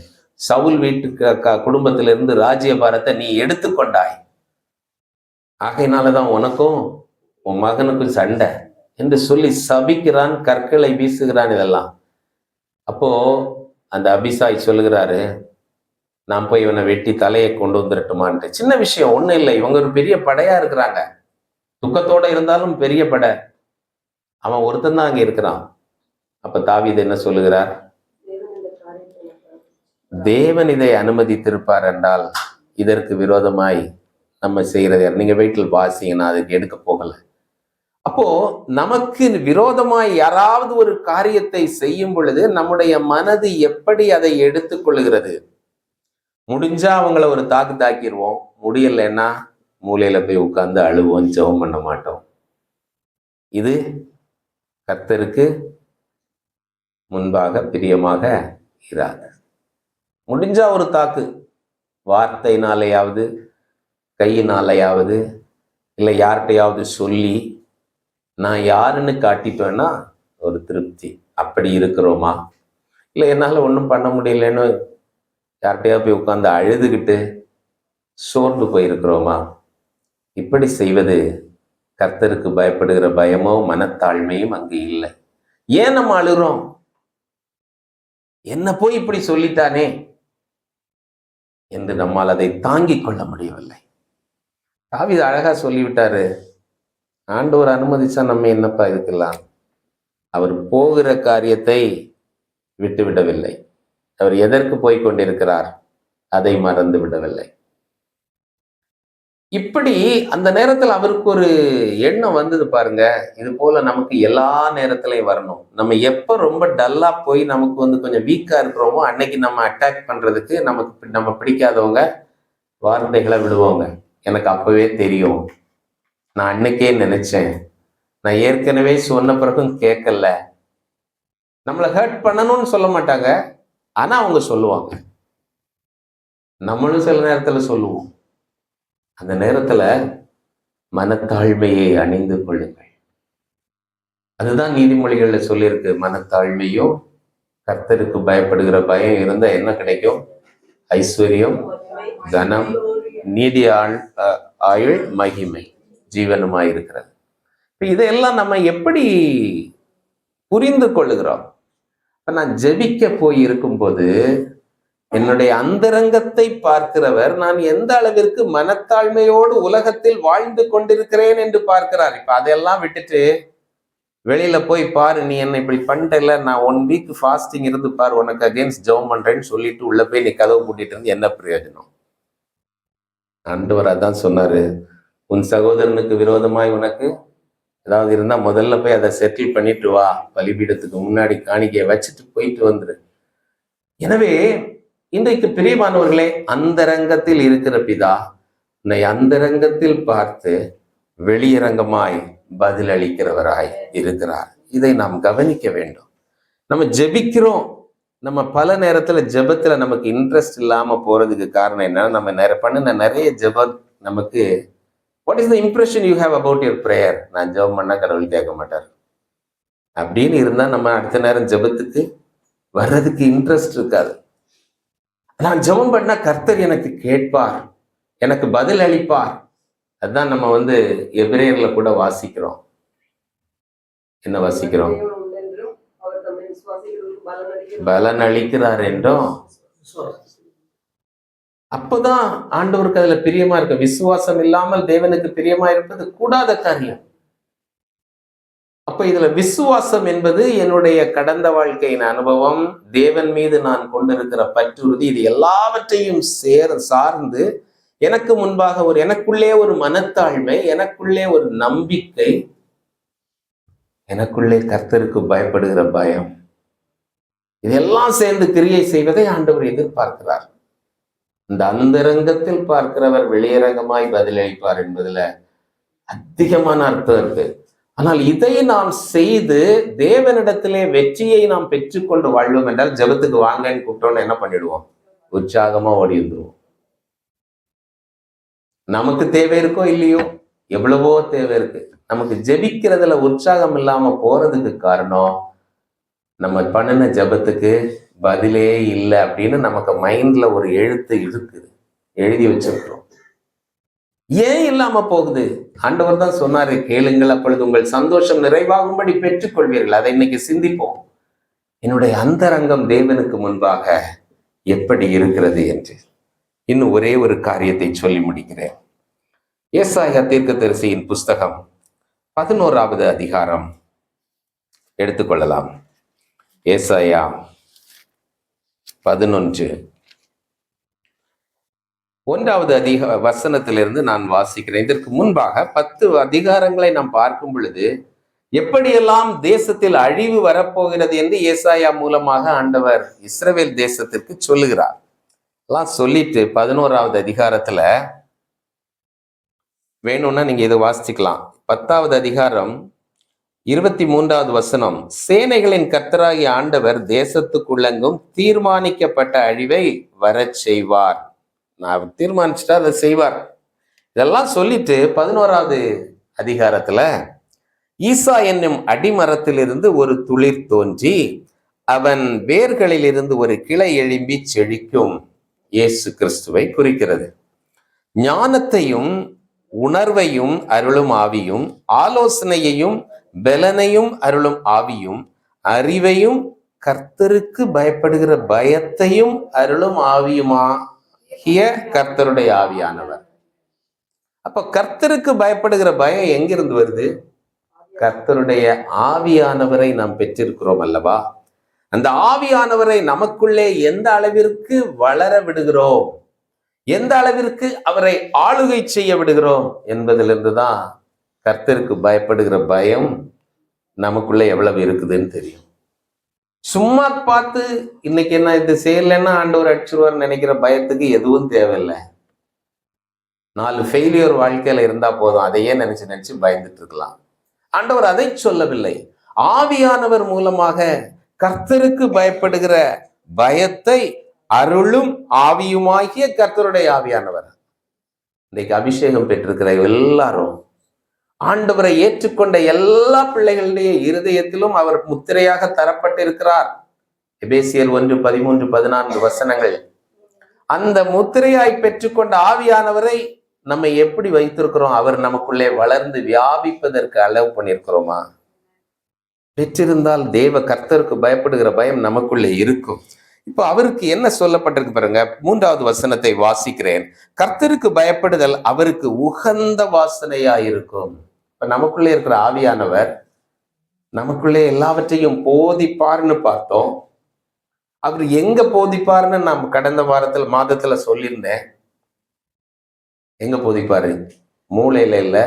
சவுல் வீட்டுக்கு குடும்பத்திலிருந்து ராஜ்யபாரத்தை நீ எடுத்துக்கொண்டாய், ஆகையினாலதான் உனக்கும் உன் மகனுக்கும் சண்டை என்று சொல்லி சபிக்கிறான், கற்களை வீசுகிறான். இதெல்லாம் அப்போ அந்த அபிசாய் சொல்லுகிறாரு, நான் போய் இவனை வெட்டி தலையை கொண்டு வந்துடட்டுமான்ட்டு. சின்ன விஷயம், ஒண்ணும் இல்லை. இவங்க ஒரு பெரிய படையா இருக்கிறாங்க. துக்கத்தோட இருந்தாலும் பெரிய படை. அவன் ஒருத்தன் தான் அங்க இருக்கிறான். அப்ப தாவீது என்ன சொல்லுகிறார்? தேவன் இதை அனுமதித்திருப்பார் என்றால் இதற்கு விரோதமாய் நம்ம செய்யறது. நீங்க வீட்டில் வாசிங்க, நான் அதுக்கு எடுக்க போகல. அப்போ நமக்கு விரோதமாய் யாராவது ஒரு காரியத்தை செய்யும் பொழுது நம்முடைய மனது எப்படி அதை எடுத்துக்கொள்கிறது? முடிஞ்சா அவங்கள ஒரு தாக்கிடுவோம், முடியலைன்னா மூலையில போய் உட்கார்ந்து அழுவோம், ஜெபம் பண்ண மாட்டோம். இது கர்த்தருக்கு முன்பாக பிரியமாக இராது. முடிஞ்சா ஒரு தாக்கு, வார்த்தையினாலேயாவது கையினாலேயாவது இல்லை யார்கிட்டையாவது சொல்லி நான் யாருன்னு காட்டிட்டேன்னா ஒரு திருப்தி. அப்படி இருக்கிறோமா? இல்லை என்னால் ஒன்றும் பண்ண முடியலன்னு யார்கிட்டையாவது போய் உட்காந்து அழுதுகிட்டு சோர்ந்து போயிருக்கிறோமா? இப்படி செய்வது கர்த்தருக்கு பயப்படுகிற பயமோ மனத்தாழ்மையும் அங்கு இல்லை. ஏன் நம்ம அழுகிறோம்? என்ன போய் இப்படி சொல்லிட்டானே என்று நம்மால் அதை தாங்கிக் கொள்ள முடியவில்லை. தாவீது அழகா சொல்லிவிட்டாரு, ஆண்டவர் அனுமதிச்சா நம்ம என்னப்பா இருக்கலாம். அவர் போகிற காரியத்தை விட்டு விடவில்லை. அவர் எதற்கு போய் கொண்டிருக்கிறார் அதை மறந்து விடவில்லை. இப்படி அந்த நேரத்தில் அவருக்கு ஒரு எண்ணம் வந்தது பாருங்க, இது போல நமக்கு எல்லா நேரத்திலையும் வரணும். நம்ம எப்ப ரொம்ப டல்லா போய் நமக்கு வந்து கொஞ்சம் வீக்கா இருக்கிறோமோ அன்னைக்கு நம்ம அட்டாக் பண்றதுக்கு நம்ம பிடிக்காதவங்க வார்த்தைகளை விடுவோங்க. எனக்கு அப்பவே தெரியும், நான் அன்னைக்கே நினைச்சேன், நான் ஏற்கனவே சொன்ன பிறகும் கேட்கல. நம்மளை ஹர்ட் பண்ணணும்னு சொல்ல மாட்டாங்க, ஆனா அவங்க சொல்லுவாங்க. நம்மளும் சில நேரத்துல சொல்லுவோம். அந்த நேரத்துல மனத்தாழ்மையை அணிந்து கொள்ளுங்கள். அதுதான் நீதிமொழிகள்ல சொல்லியிருக்கு. மனத்தாழ்மையும் கர்த்தருக்கு பயப்படுகிற பயம் இருந்தா என்ன கிடைக்கும்? ஐஸ்வர்யம், கனம், நீதி, ஆயுள், மகிமை, ஜீவனுமாயிருக்கிறது. இதையெல்லாம் நம்ம எப்படி புரிந்து கொள்ளுகிறோம்? நான் ஜெபிக்க போய் இருக்கும்போது என்னுடைய அந்தரங்கத்தை பார்க்கிறவர் நான் எந்த அளவிற்கு மனத்தாழ்மையோடு உலகத்தில் வாழ்ந்து கொண்டிருக்கிறேன் என்று பார்க்கிறார். இப்ப அதெல்லாம் விட்டுட்டு வெளியில போய் பாரு, நீ என்ன இப்படி பண்ணிட்டல, நான் 1 வீக் ஃபாஸ்டிங் இருந்து பாரு, உனக்கு அகேன்ஸ்ட் ஜெபம் பண்றேன்னு சொல்லிட்டு உள்ள போய் நீ கதவு பூட்டிட்டு இருந்து என்ன பிரயோஜனம்? ஆண்டவர் அதான் சொன்னாரு, உன் சகோதரனுக்கு விரோதமாய் உனக்கு ஏதாவது இருந்தா முதல்ல போய் அதை செட்டில் பண்ணிட்டு வா, பலிபீடத்துக்கு முன்னாடி காணிக்கையை வச்சுட்டு போயிட்டு வந்துரு. எனவே இன்றைக்கு பிரியமானவர்களே, அந்தரங்கத்தில் இருக்கிற பிதா உன்னை அந்தரங்கத்தில் பார்த்து வெளியரங்கமாய் பதிலளிக்கிறவராய் இருக்கிறார். இதை நாம் கவனிக்க வேண்டும். நம்ம ஜெபிக்கிறோம், நம்ம பல நேரத்துல ஜெபத்துல நமக்கு இன்ட்ரெஸ்ட் இல்லாம போறதுக்கு காரணம் என்ன? நம்ம பண்ணின நிறைய ஜெபம் நமக்கு what is the impression you have about your prayer? நான் ஜெபம் பண்ணா கடவுள் கேட்க மாட்டார் அப்படின்னு இருந்தா நம்ம அடுத்த நேரம் ஜெபத்துக்கு வர்றதுக்கு இன்ட்ரெஸ்ட் இருக்காது. நான் ஜெபம் பண்ணா கர்த்தர் எனக்கு கேட்பார், எனக்கு பதில் அளிப்பார். அதுதான் நம்ம எபிரேயர்ல கூட வாசிக்கிறோம். என்ன வாசிக்கிறோம்? பலன் அளிக்கிறார் என்றும். அப்பதான் ஆண்டவருக்கு அதுல பிரியமா இருக்கு. விசுவாசம் இல்லாமல் தேவனுக்கு பிரியமா இருப்பது கூடாத காரியம். அப்ப இதுல விசுவாசம் என்பது என்னுடைய கடந்த வாழ்க்கையின் அனுபவம், தேவன் மீது நான் கொண்டிருக்கிற பற்றுறுதி, இது எல்லாவற்றையும் சார்ந்து எனக்கு முன்பாக எனக்குள்ளே ஒரு மனத்தாழ்மை, எனக்குள்ளே ஒரு நம்பிக்கை, எனக்குள்ளே கர்த்தருக்கு பயப்படுகிற பயம், இதெல்லாம் சேர்ந்து கிரியை செய்வதை ஆண்டவர் எதிர்பார்க்கிறார். இந்த அந்தரங்கத்தில் பார்க்கிறவர் வெளியரங்கமாய் பதிலளிப்பார் என்பதுல அதிகமான அர்த்தம் இருக்கு. ஆனால் இதை நாம் செய்து தேவனிடத்திலே வெற்றியை நாம் பெற்றுக்கொண்டு வாழ்வோம் என்றால், ஜெபத்துக்கு வாங்கன்னு கூப்பிட்டோன்னு என்ன பண்ணிடுவோம்? உற்சாகமா ஓடி வந்துருவோம். நமக்கு தேவை இருக்கோ இல்லையோ, எவ்வளவோ தேவை இருக்கு. நமக்கு ஜெபிக்கிறதுல உற்சாகம் இல்லாம போறதுக்கு காரணம், நம்ம பண்ணின ஜெபத்துக்கு பதிலே இல்லை அப்படின்னு நமக்கு மைண்ட்ல ஒரு எழுத்து இருக்குது, எழுதி வச்சிருக்கிறோம். ஏன் இல்லாம போகுது? ஆண்டவர் தான் சொன்னாரு, கேளுங்கள் அப்பொழுது உங்கள் சந்தோஷம் நிறைவாகும்படி பெற்றுக்கொள்வீர்கள். அதை இன்னைக்கு சிந்திப்போம். என்னுடைய அந்தரங்கம் தேவனுக்கு முன்பாக எப்படி இருக்கிறது என்று இன்னும் ஒரே ஒரு காரியத்தை சொல்லி முடிக்கிறேன். ஏசாயா தீர்க்கதரிசியின் புஸ்தகம் 11வது அதிகாரம் எடுத்துக்கொள்ளலாம். ஏசாயா 11 1வது வசனத்திலிருந்து நான் வாசிக்கிறேன். இதற்கு முன்பாக 10 அதிகாரங்களை நாம் பார்க்கும் பொழுது எப்படியெல்லாம் தேசத்தில் அழிவு வரப்போகிறது என்று ஏசாயா மூலமாக ஆண்டவர் இஸ்ரவேல் தேசத்திற்கு சொல்லுகிறார். எல்லாம் சொல்லிட்டு 11வது அதிகாரத்துல வேணும்னா நீங்க இதை வாசிச்சுக்கலாம். 10வது அதிகாரம் 23வது வசனம், சேனைகளின் கர்த்தராகிய ஆண்டவர் தேசத்துக்குள்ளெங்கும் தீர்மானிக்கப்பட்ட அழிவை வரச் செய்வார். நான் தீர்மானிச்சுட்டா அதை செய்வார். இதெல்லாம் சொல்லிட்டு 11வது அதிகாரத்துல, ஈசா என்னும் அடிமரத்திலிருந்து ஒரு துளிர் தோன்றி அவன் வேர்களில் இருந்து ஒரு கிளை எழும்பி செழிக்கும். இயேசு கிறிஸ்துவை குறிக்கிறது. ஞானத்தையும் உணர்வையும் அருளும் ஆவியும், ஆலோசனையையும் பலனையும் அருளும் ஆவியும், அறிவையும் கர்த்தருக்கு பயப்படுகிற பயத்தையும் அருளும் ஆவியுமாகிய கர்த்தருடைய ஆவியானவர். அப்ப கர்த்தருக்கு பயப்படுகிற பயம் எங்கிருந்து வருது? கர்த்தருடைய ஆவியானவரை நாம் பெற்றிருக்கிறோம் அல்லவா? அந்த ஆவியானவரை நமக்குள்ளே எந்த அளவிற்கு வளர விடுகிறோம், எந்த அளவிற்கு அவரை ஆளுகை செய்ய விடுகிறோம் என்பதிலிருந்துதான் கர்த்தருக்கு பயப்படுகிற பயம் நமக்குள்ள எவ்வளவு இருக்குதுன்னு தெரியும். சும்மா பார்த்து இன்னைக்கு என்ன இது செய்யலைன்னா ஆண்டவர் அடிச்சுருவார் நினைக்கிற பயத்துக்கு எதுவும் தேவையில்லை. 4 ஃபெயிலியர் வாழ்க்கையில இருந்தா போதும், அதையே நினைச்சு பயந்துட்டு இருக்கலாம். ஆண்டவர் அதை சொல்லவில்லை. ஆவியானவர் மூலமாக கர்த்தருக்கு பயப்படுகிற பயத்தை அருளும் ஆவியுமாகிய கர்த்தருடைய ஆவியானவர். இன்றைக்கு அபிஷேகம் பெற்றிருக்கிற எல்லாரும், ஆண்டவரை ஏற்றுக்கொண்ட எல்லா பிள்ளைகளுடைய இருதயத்திலும் அவர் முத்திரையாக தரப்பட்டிருக்கிறார். எபேசியர் 1:13-14 வசனங்கள். அந்த முத்திரையாய் பெற்றுக்கொண்ட ஆவியானவரை நம்ம எப்படி வைத்திருக்கிறோம்? அவர் நமக்குள்ளே வளர்ந்து வியாபிப்பதற்கு அளவு பண்ணியிருக்கிறோமா? பெற்றிருந்தால் தேவ கர்த்தருக்கு பயப்படுகிற பயம் நமக்குள்ளே இருக்கும். இப்போ அவருக்கு என்ன சொல்லப்பட்டிருக்கு பாருங்க, 3வது வசனத்தை வாசிக்கிறேன். கர்த்தருக்கு பயப்படுதல் அவருக்கு உகந்த வாசனையாயிருக்கும். இப்ப நமக்குள்ளே இருக்கிற ஆவியானவர் நமக்குள்ளே எல்லாவற்றையும் போதிப்பார்னு பார்த்தோம். அவர் எங்க போதிப்பார்னு நாம் கடந்த மாதத்துல சொல்லியிருந்தேன். எங்க போதிப்பாரு? மூளையில இல்ல,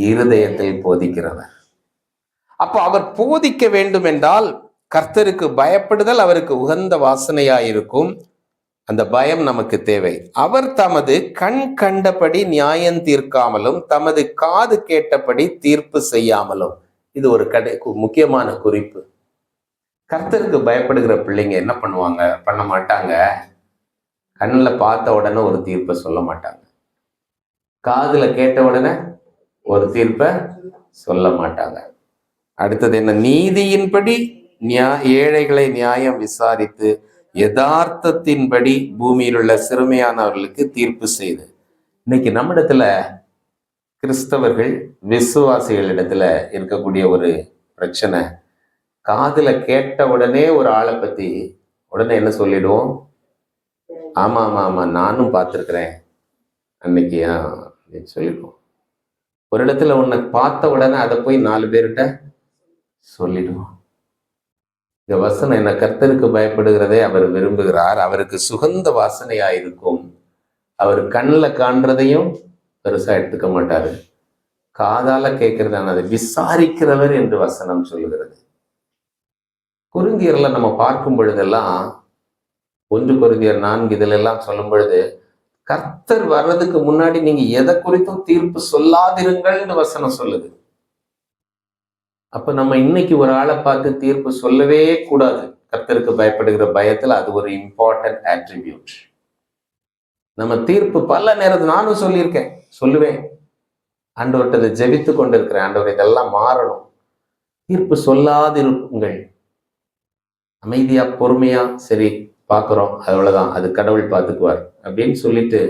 இருதயத்தில் போதிக்கிறவர். அப்போ அவர் போதிக்க வேண்டும் என்றால் கர்த்தருக்கு பயப்படுதல் அவருக்கு உகந்த வாசனையாயிருக்கும். அந்த பயம் நமக்கு தேவை. அவர் தமது கண் கண்டபடி நியாயம் தீர்க்காமலும் தமது காது கேட்டபடி தீர்ப்பு செய்யாமலும். இது ஒரு முக்கியமான குறிப்பு. கர்த்தருக்கு பயப்படுகிற பிள்ளைங்க என்ன பண்ணுவாங்க? பண்ண மாட்டாங்க. கண்ணில் பார்த்த உடனே ஒரு தீர்ப்பை சொல்ல மாட்டாங்க. காதுல கேட்ட உடனே ஒரு தீர்ப்பை சொல்ல மாட்டாங்க. அடுத்தது என்ன? நீதியின்படி ஏழைகளை நியாயம் விசாரித்து யதார்த்தத்தின்படி பூமியில் உள்ள சிறுமையானவர்களுக்கு தீர்ப்பு செய்து. இன்னைக்கு நம்மிடத்துல கிறிஸ்தவர்கள் விசுவாசிகளிடத்துல இருக்கக்கூடிய ஒரு பிரச்சனை, காதுல கேட்ட உடனே ஒரு ஆளை பத்தி உடனே என்ன சொல்லிடுவோம்? ஆமா ஆமா ஆமா நானும் பார்த்துருக்கிறேன் அன்னைக்கு சொல்லிடுவோம். ஒரு இடத்துல உன்னை பார்த்த உடனே அதை போய் 4 பேர்கிட்ட சொல்லிடுவோம். இந்த வசனம் என்ன? கர்த்தருக்கு பயப்படுகிறதை அவர் விரும்புகிறார், அவருக்கு சுகந்த வாசனையாயிருக்கும். அவர் கண்ணில் காண்றதையும் பெருசா எடுத்துக்க மாட்டாரு, காதால கேட்கிறதான அதை விசாரிக்கிறவர் என்று வசனம் சொல்லுகிறது. கொரிந்தியர்ல நம்ம பார்க்கும் பொழுதெல்லாம் 1 கொரிந்தியர் 4 இதுல எல்லாம் சொல்லும் பொழுது, கர்த்தர் வர்றதுக்கு முன்னாடி நீங்க எதை குறித்தும் தீர்ப்பு சொல்லாதிருங்கள்னு வசனம் சொல்லுது. அப்ப நம்ம இன்னைக்கு ஒரு ஆளை பார்த்து தீர்ப்பு சொல்லவே கூடாது. கர்த்தருக்கு பயப்படுகிற பயத்துல அது ஒரு இம்பார்ட்டன்ட் ஆட்ரிபியூட். நம்ம தீர்ப்பு பல நேரத்தில் நானும் சொல்லியிருக்கேன், சொல்லுவேன். ஆண்டவர்கிட்ட ஜெபித்து கொண்டிருக்கிறேன், ஆண்டவர் இதெல்லாம் மாறணும். தீர்ப்பு சொல்லாதிருங்கள், அமைதியா பொறுமையா சரி பார்க்குறோம் அவ்வளவுதான், அது கடவுள் பார்த்துக்குவார் அப்படின்னு சொல்லிட்டு,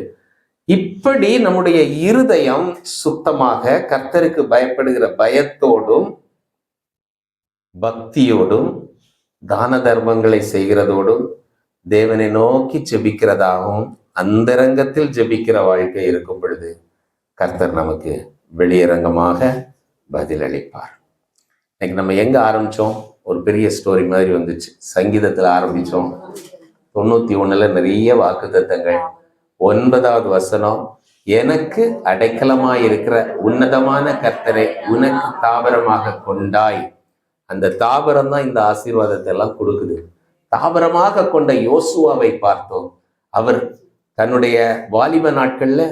இப்படி நம்முடைய இருதயம் சுத்தமாக கர்த்தருக்கு பயப்படுகிற பயத்தோடும் பக்தியோடும் தான தர்மங்களை செய்கிறதோடும் தேவனை நோக்கி ஜெபிக்கிறதாகவும் அந்தரங்கத்தில் ஜெபிக்கிற வாழ்க்கை இருக்கும் பொழுது கர்த்தர் நமக்கு வெளியரங்கமாக பதிலளிப்பார். இன்னைக்கு நம்ம எங்க ஆரம்பிச்சோம்? ஒரு பெரிய ஸ்டோரி மாதிரி வந்துச்சு. சங்கீதத்துல ஆரம்பிச்சோம். 91 நிறைய வாக்குத்தத்தங்கள். 9வது வசனம், எனக்கு அடைக்கலமாயிருக்கிற உன்னதமான கர்த்தரை உனக்கு தாவரமாக கொண்டாய். அந்த தாவரம் தான் இந்த ஆசீர்வாதத்தை எல்லாம் கொடுக்குது. தாவரமாக கொண்ட யோசுவாவை பார்த்தோம். அவர் தன்னுடைய வாலிப நாட்கள்ல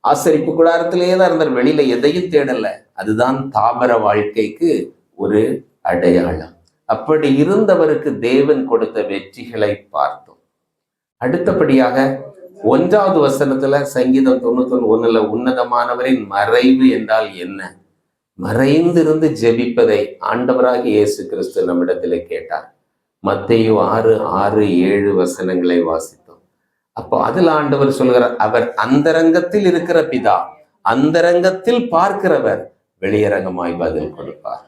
ஆசரிப்பு கூடாரத்திலேயே தான் இருந்தார், வெளியில எதையும் தேடல. அதுதான் தாவர வாழ்க்கைக்கு ஒரு அடையாளம். அப்படி இருந்தவருக்கு தேவன் கொடுத்த வெற்றிகளை பார்த்தோம். அடுத்தபடியாக 1வது வசனத்துல சங்கீதம் 91 உன்னதமானவரின் மறைவு என்றால் என்ன? மறைந்திருந்து ஜெபிப்பதை ஆண்டவராகிய இயேசு கிறிஸ்து நம்மிடத்திலே கேட்டார். மத்தேயு 6:6-7 வசனங்களை வாசித்தோம். அப்போ அதுல ஆண்டவர் சொல்கிறார், அவர் அந்தரங்கத்தில் இருக்கிற பிதா, அந்தரங்கத்தில் பார்க்கிறவர் வெளியரங்கமாய் பதில் கொடுப்பார்.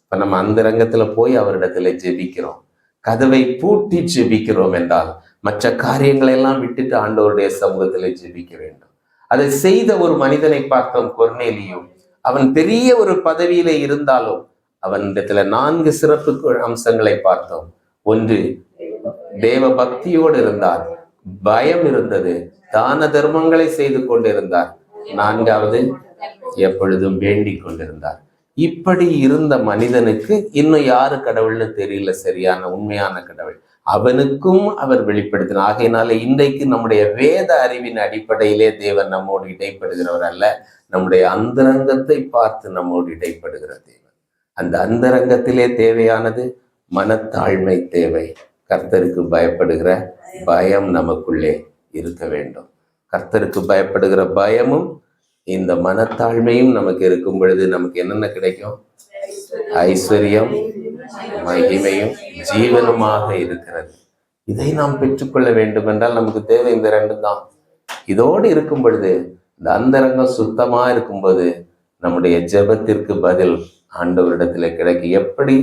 இப்ப நம்ம அந்தரங்கத்துல போய் அவரிடத்துல ஜெபிக்கிறோம், கதவை பூட்டி ஜெபிக்கிறோம் என்றால் மற்ற காரியங்களை எல்லாம் விட்டுட்டு ஆண்டவருடைய சமூகத்துல ஜெபிக்க வேண்டும். அதை செய்த ஒரு மனிதனை பார்த்தோம், கொர்நேலியு. அவன் பெரிய ஒரு பதவியில இருந்தாலும் அவனிடத்துல 4 சிறப்பு அம்சங்களை பார்த்தோம். 1, தேவ பக்தியோடு இருந்தார், பயம் இருந்தது, தான தர்மங்களை செய்து கொண்டிருந்தார். 4வது, எப்பொழுதும் வேண்டிக் கொண்டிருந்தார். இப்படி இருந்த மனிதனுக்கு இன்னும் யாரு கடவுள்னு தெரியல, சரியான உண்மையான கடவுள் அவனுக்கும் அவர் வெளிப்படுத்தினார். ஆகையினால இன்றைக்கு நம்முடைய வேத அறிவின் அடிப்படையிலே தேவன் நம்மோடு இடைப்படுகிறவர் அல்ல, நம்முடைய அந்தரங்கத்தை பார்த்து நம்மோடு இடைப்படுகிற தேவன். அந்த அந்தரங்கத்திலே தேவையானது மனத்தாழ்மை தேவை. கர்த்தருக்கு பயப்படுகிற பயம் நமக்குள்ளே இருக்க வேண்டும். கர்த்தருக்கு பயப்படுகிற பயமும் இந்த மனத்தாழ்மையும் நமக்கு இருக்கும் பொழுது நமக்கு என்னென்ன கிடைக்கும்? ஐஸ்வர்யம், மகிமையும் ஜீவனுமாக இருக்கிறது. இதை நாம் பெற்றுக்கொள்ள வேண்டும் என்றால் நமக்கு தேவை இந்த 2 தான். இதோடு இருக்கும் பொழுது, இந்த அந்தரங்கம் சுத்தமா இருக்கும்போது நம்முடைய ஜெபத்திற்கு பதில் ஆண்டவரிடத்துல கிடைக்கும். எப்படி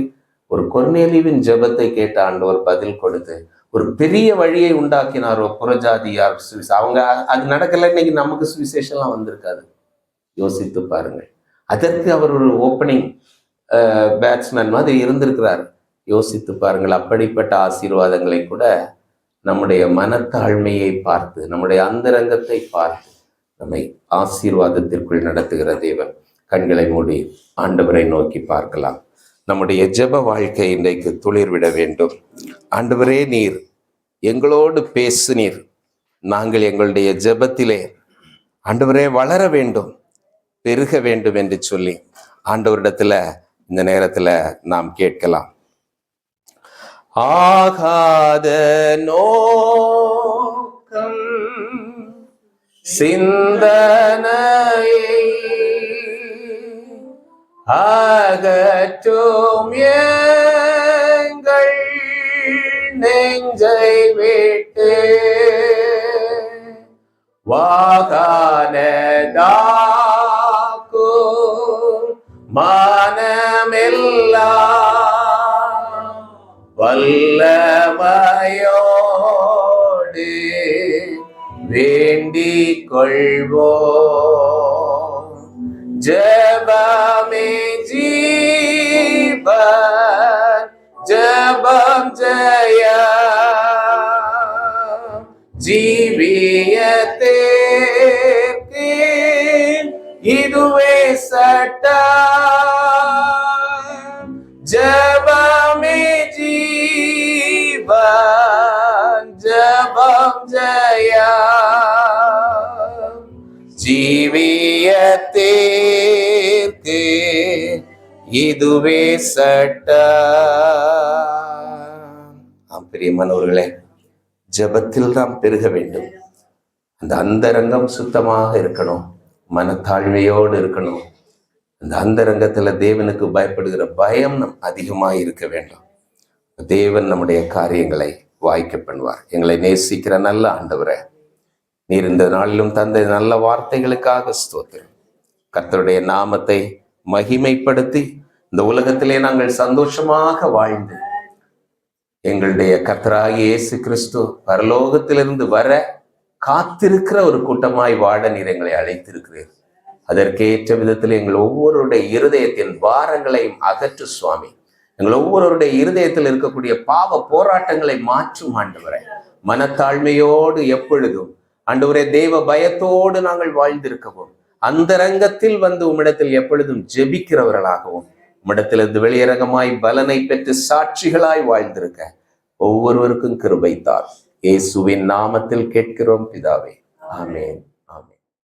ஒரு கொர்நேலியுவின் ஜெபத்தை கேட்ட ஆண்டவர் பதில் கொடுத்து ஒரு பெரிய வழியை உண்டாக்கினாரோ புறஜாதியார் அவங்க அது நடக்கல, இன்னைக்கு நமக்கு சுவிசேஷம்லாம் வந்திருக்காது. யோசித்து பாருங்கள். அதற்கு அவர் ஒரு ஓப்பனிங் பேட்ஸ்மேன் மாதிரி இருந்திருக்கிறார். யோசித்து பாருங்கள். அப்படிப்பட்ட ஆசீர்வாதங்களை கூட நம்முடைய மனத்தாழ்மையை பார்த்து, நம்முடைய அந்தரங்கத்தை பார்த்து நம்மை ஆசீர்வாதத்திற்குள் நடத்துகிற தேவன். கண்களை மூடி ஆண்டவரை நோக்கி பார்க்கலாம். நம்முடைய ஜெப வாழ்க்கை இன்றைக்கு துளிர்விட வேண்டும். ஆண்டவரே, நீர் எங்களோடு பேசுனீர். நாங்கள் எங்களுடைய ஜெபத்திலே ஆண்டவரே வளர வேண்டும், பெருக வேண்டும் என்று சொல்லி ஆண்டவரிடத்துல இந்த நேரத்துல நாம் கேட்கலாம். ஆகாத நோக்கம் சிந்தனையை அகற்றும் எங்கள் நெஞ்சை விட்டு வாகானதாக்கும் மனமெல்லாம் வல்லமையோடு வேண்டிக் கொள்வோம். ஜெபமே ஜீவன், ஜெபம் ஜெயம், ஜீவியத்திற்கு இதுவே சட்டம். ஜெபமே ஜீவன், ஜெபம் ஜெயம், ஜீவியத்திற்கு இதுவே சட்டம். பிரியமானவர்களே, ஜெபத்தில் தான் பெருக வேண்டும். அந்த அந்தரங்கம் சுத்தமாக இருக்கணும், மனத்தாழ்மையோடு இருக்கணும். அந்த அந்தரங்கத்துல தேவனுக்கு பயப்படுகிற பயம் அதிகமாக இருக்க வேண்டும். தேவன் நம்முடைய காரியங்களை வாய்க்க பண்ணுவார். எங்களை நேசிக்கிற நல்ல ஆண்டவரே, நீர் இந்த நாளிலும் தந்த நல்ல வார்த்தைகளுக்காக ஸ்தோத்திரம். கர்த்தருடைய நாமத்தை மகிமைப்படுத்தி இந்த உலகத்திலே நாங்கள் சந்தோஷமாக வாழ்ந்து எங்களுடைய கர்த்தராகிய இயேசு கிறிஸ்து பரலோகத்திலிருந்து வர காத்திருக்கிற ஒரு கூட்டமாய் வாழ நீர் எங்களை அழைத்திருக்கிறீர். அதற்கேற்ற விதத்தில் எங்கள் ஒவ்வொருடைய இருதயத்தின் பாரங்களையும் அகற்று சுவாமி. எங்கள் ஒவ்வொருடைய இருதயத்தில் இருக்கக்கூடிய பாவ போராட்டங்களை மாற்றும் ஆண்டவரே. மனத்தாழ்மையோடு எப்பொழுதும் ஆண்டவரே தேவ பயத்தோடு நாங்கள் வாழ்ந்திருக்கவும், அந்தரங்கத்தில் வந்து உம்மிடத்தில் எப்பொழுதும் ஜெபிக்கிறவர்களாகவும், உம்மிடத்திலிருந்து வெளியரங்கமாய் பலனை பெற்று சாட்சிகளாய் வாழ்ந்திருக்க ஒவ்வொருவருக்கும் கிருபை தார். இயேசுவின் நாமத்தில் கேட்கிறோம் பிதாவே, ஆமென்.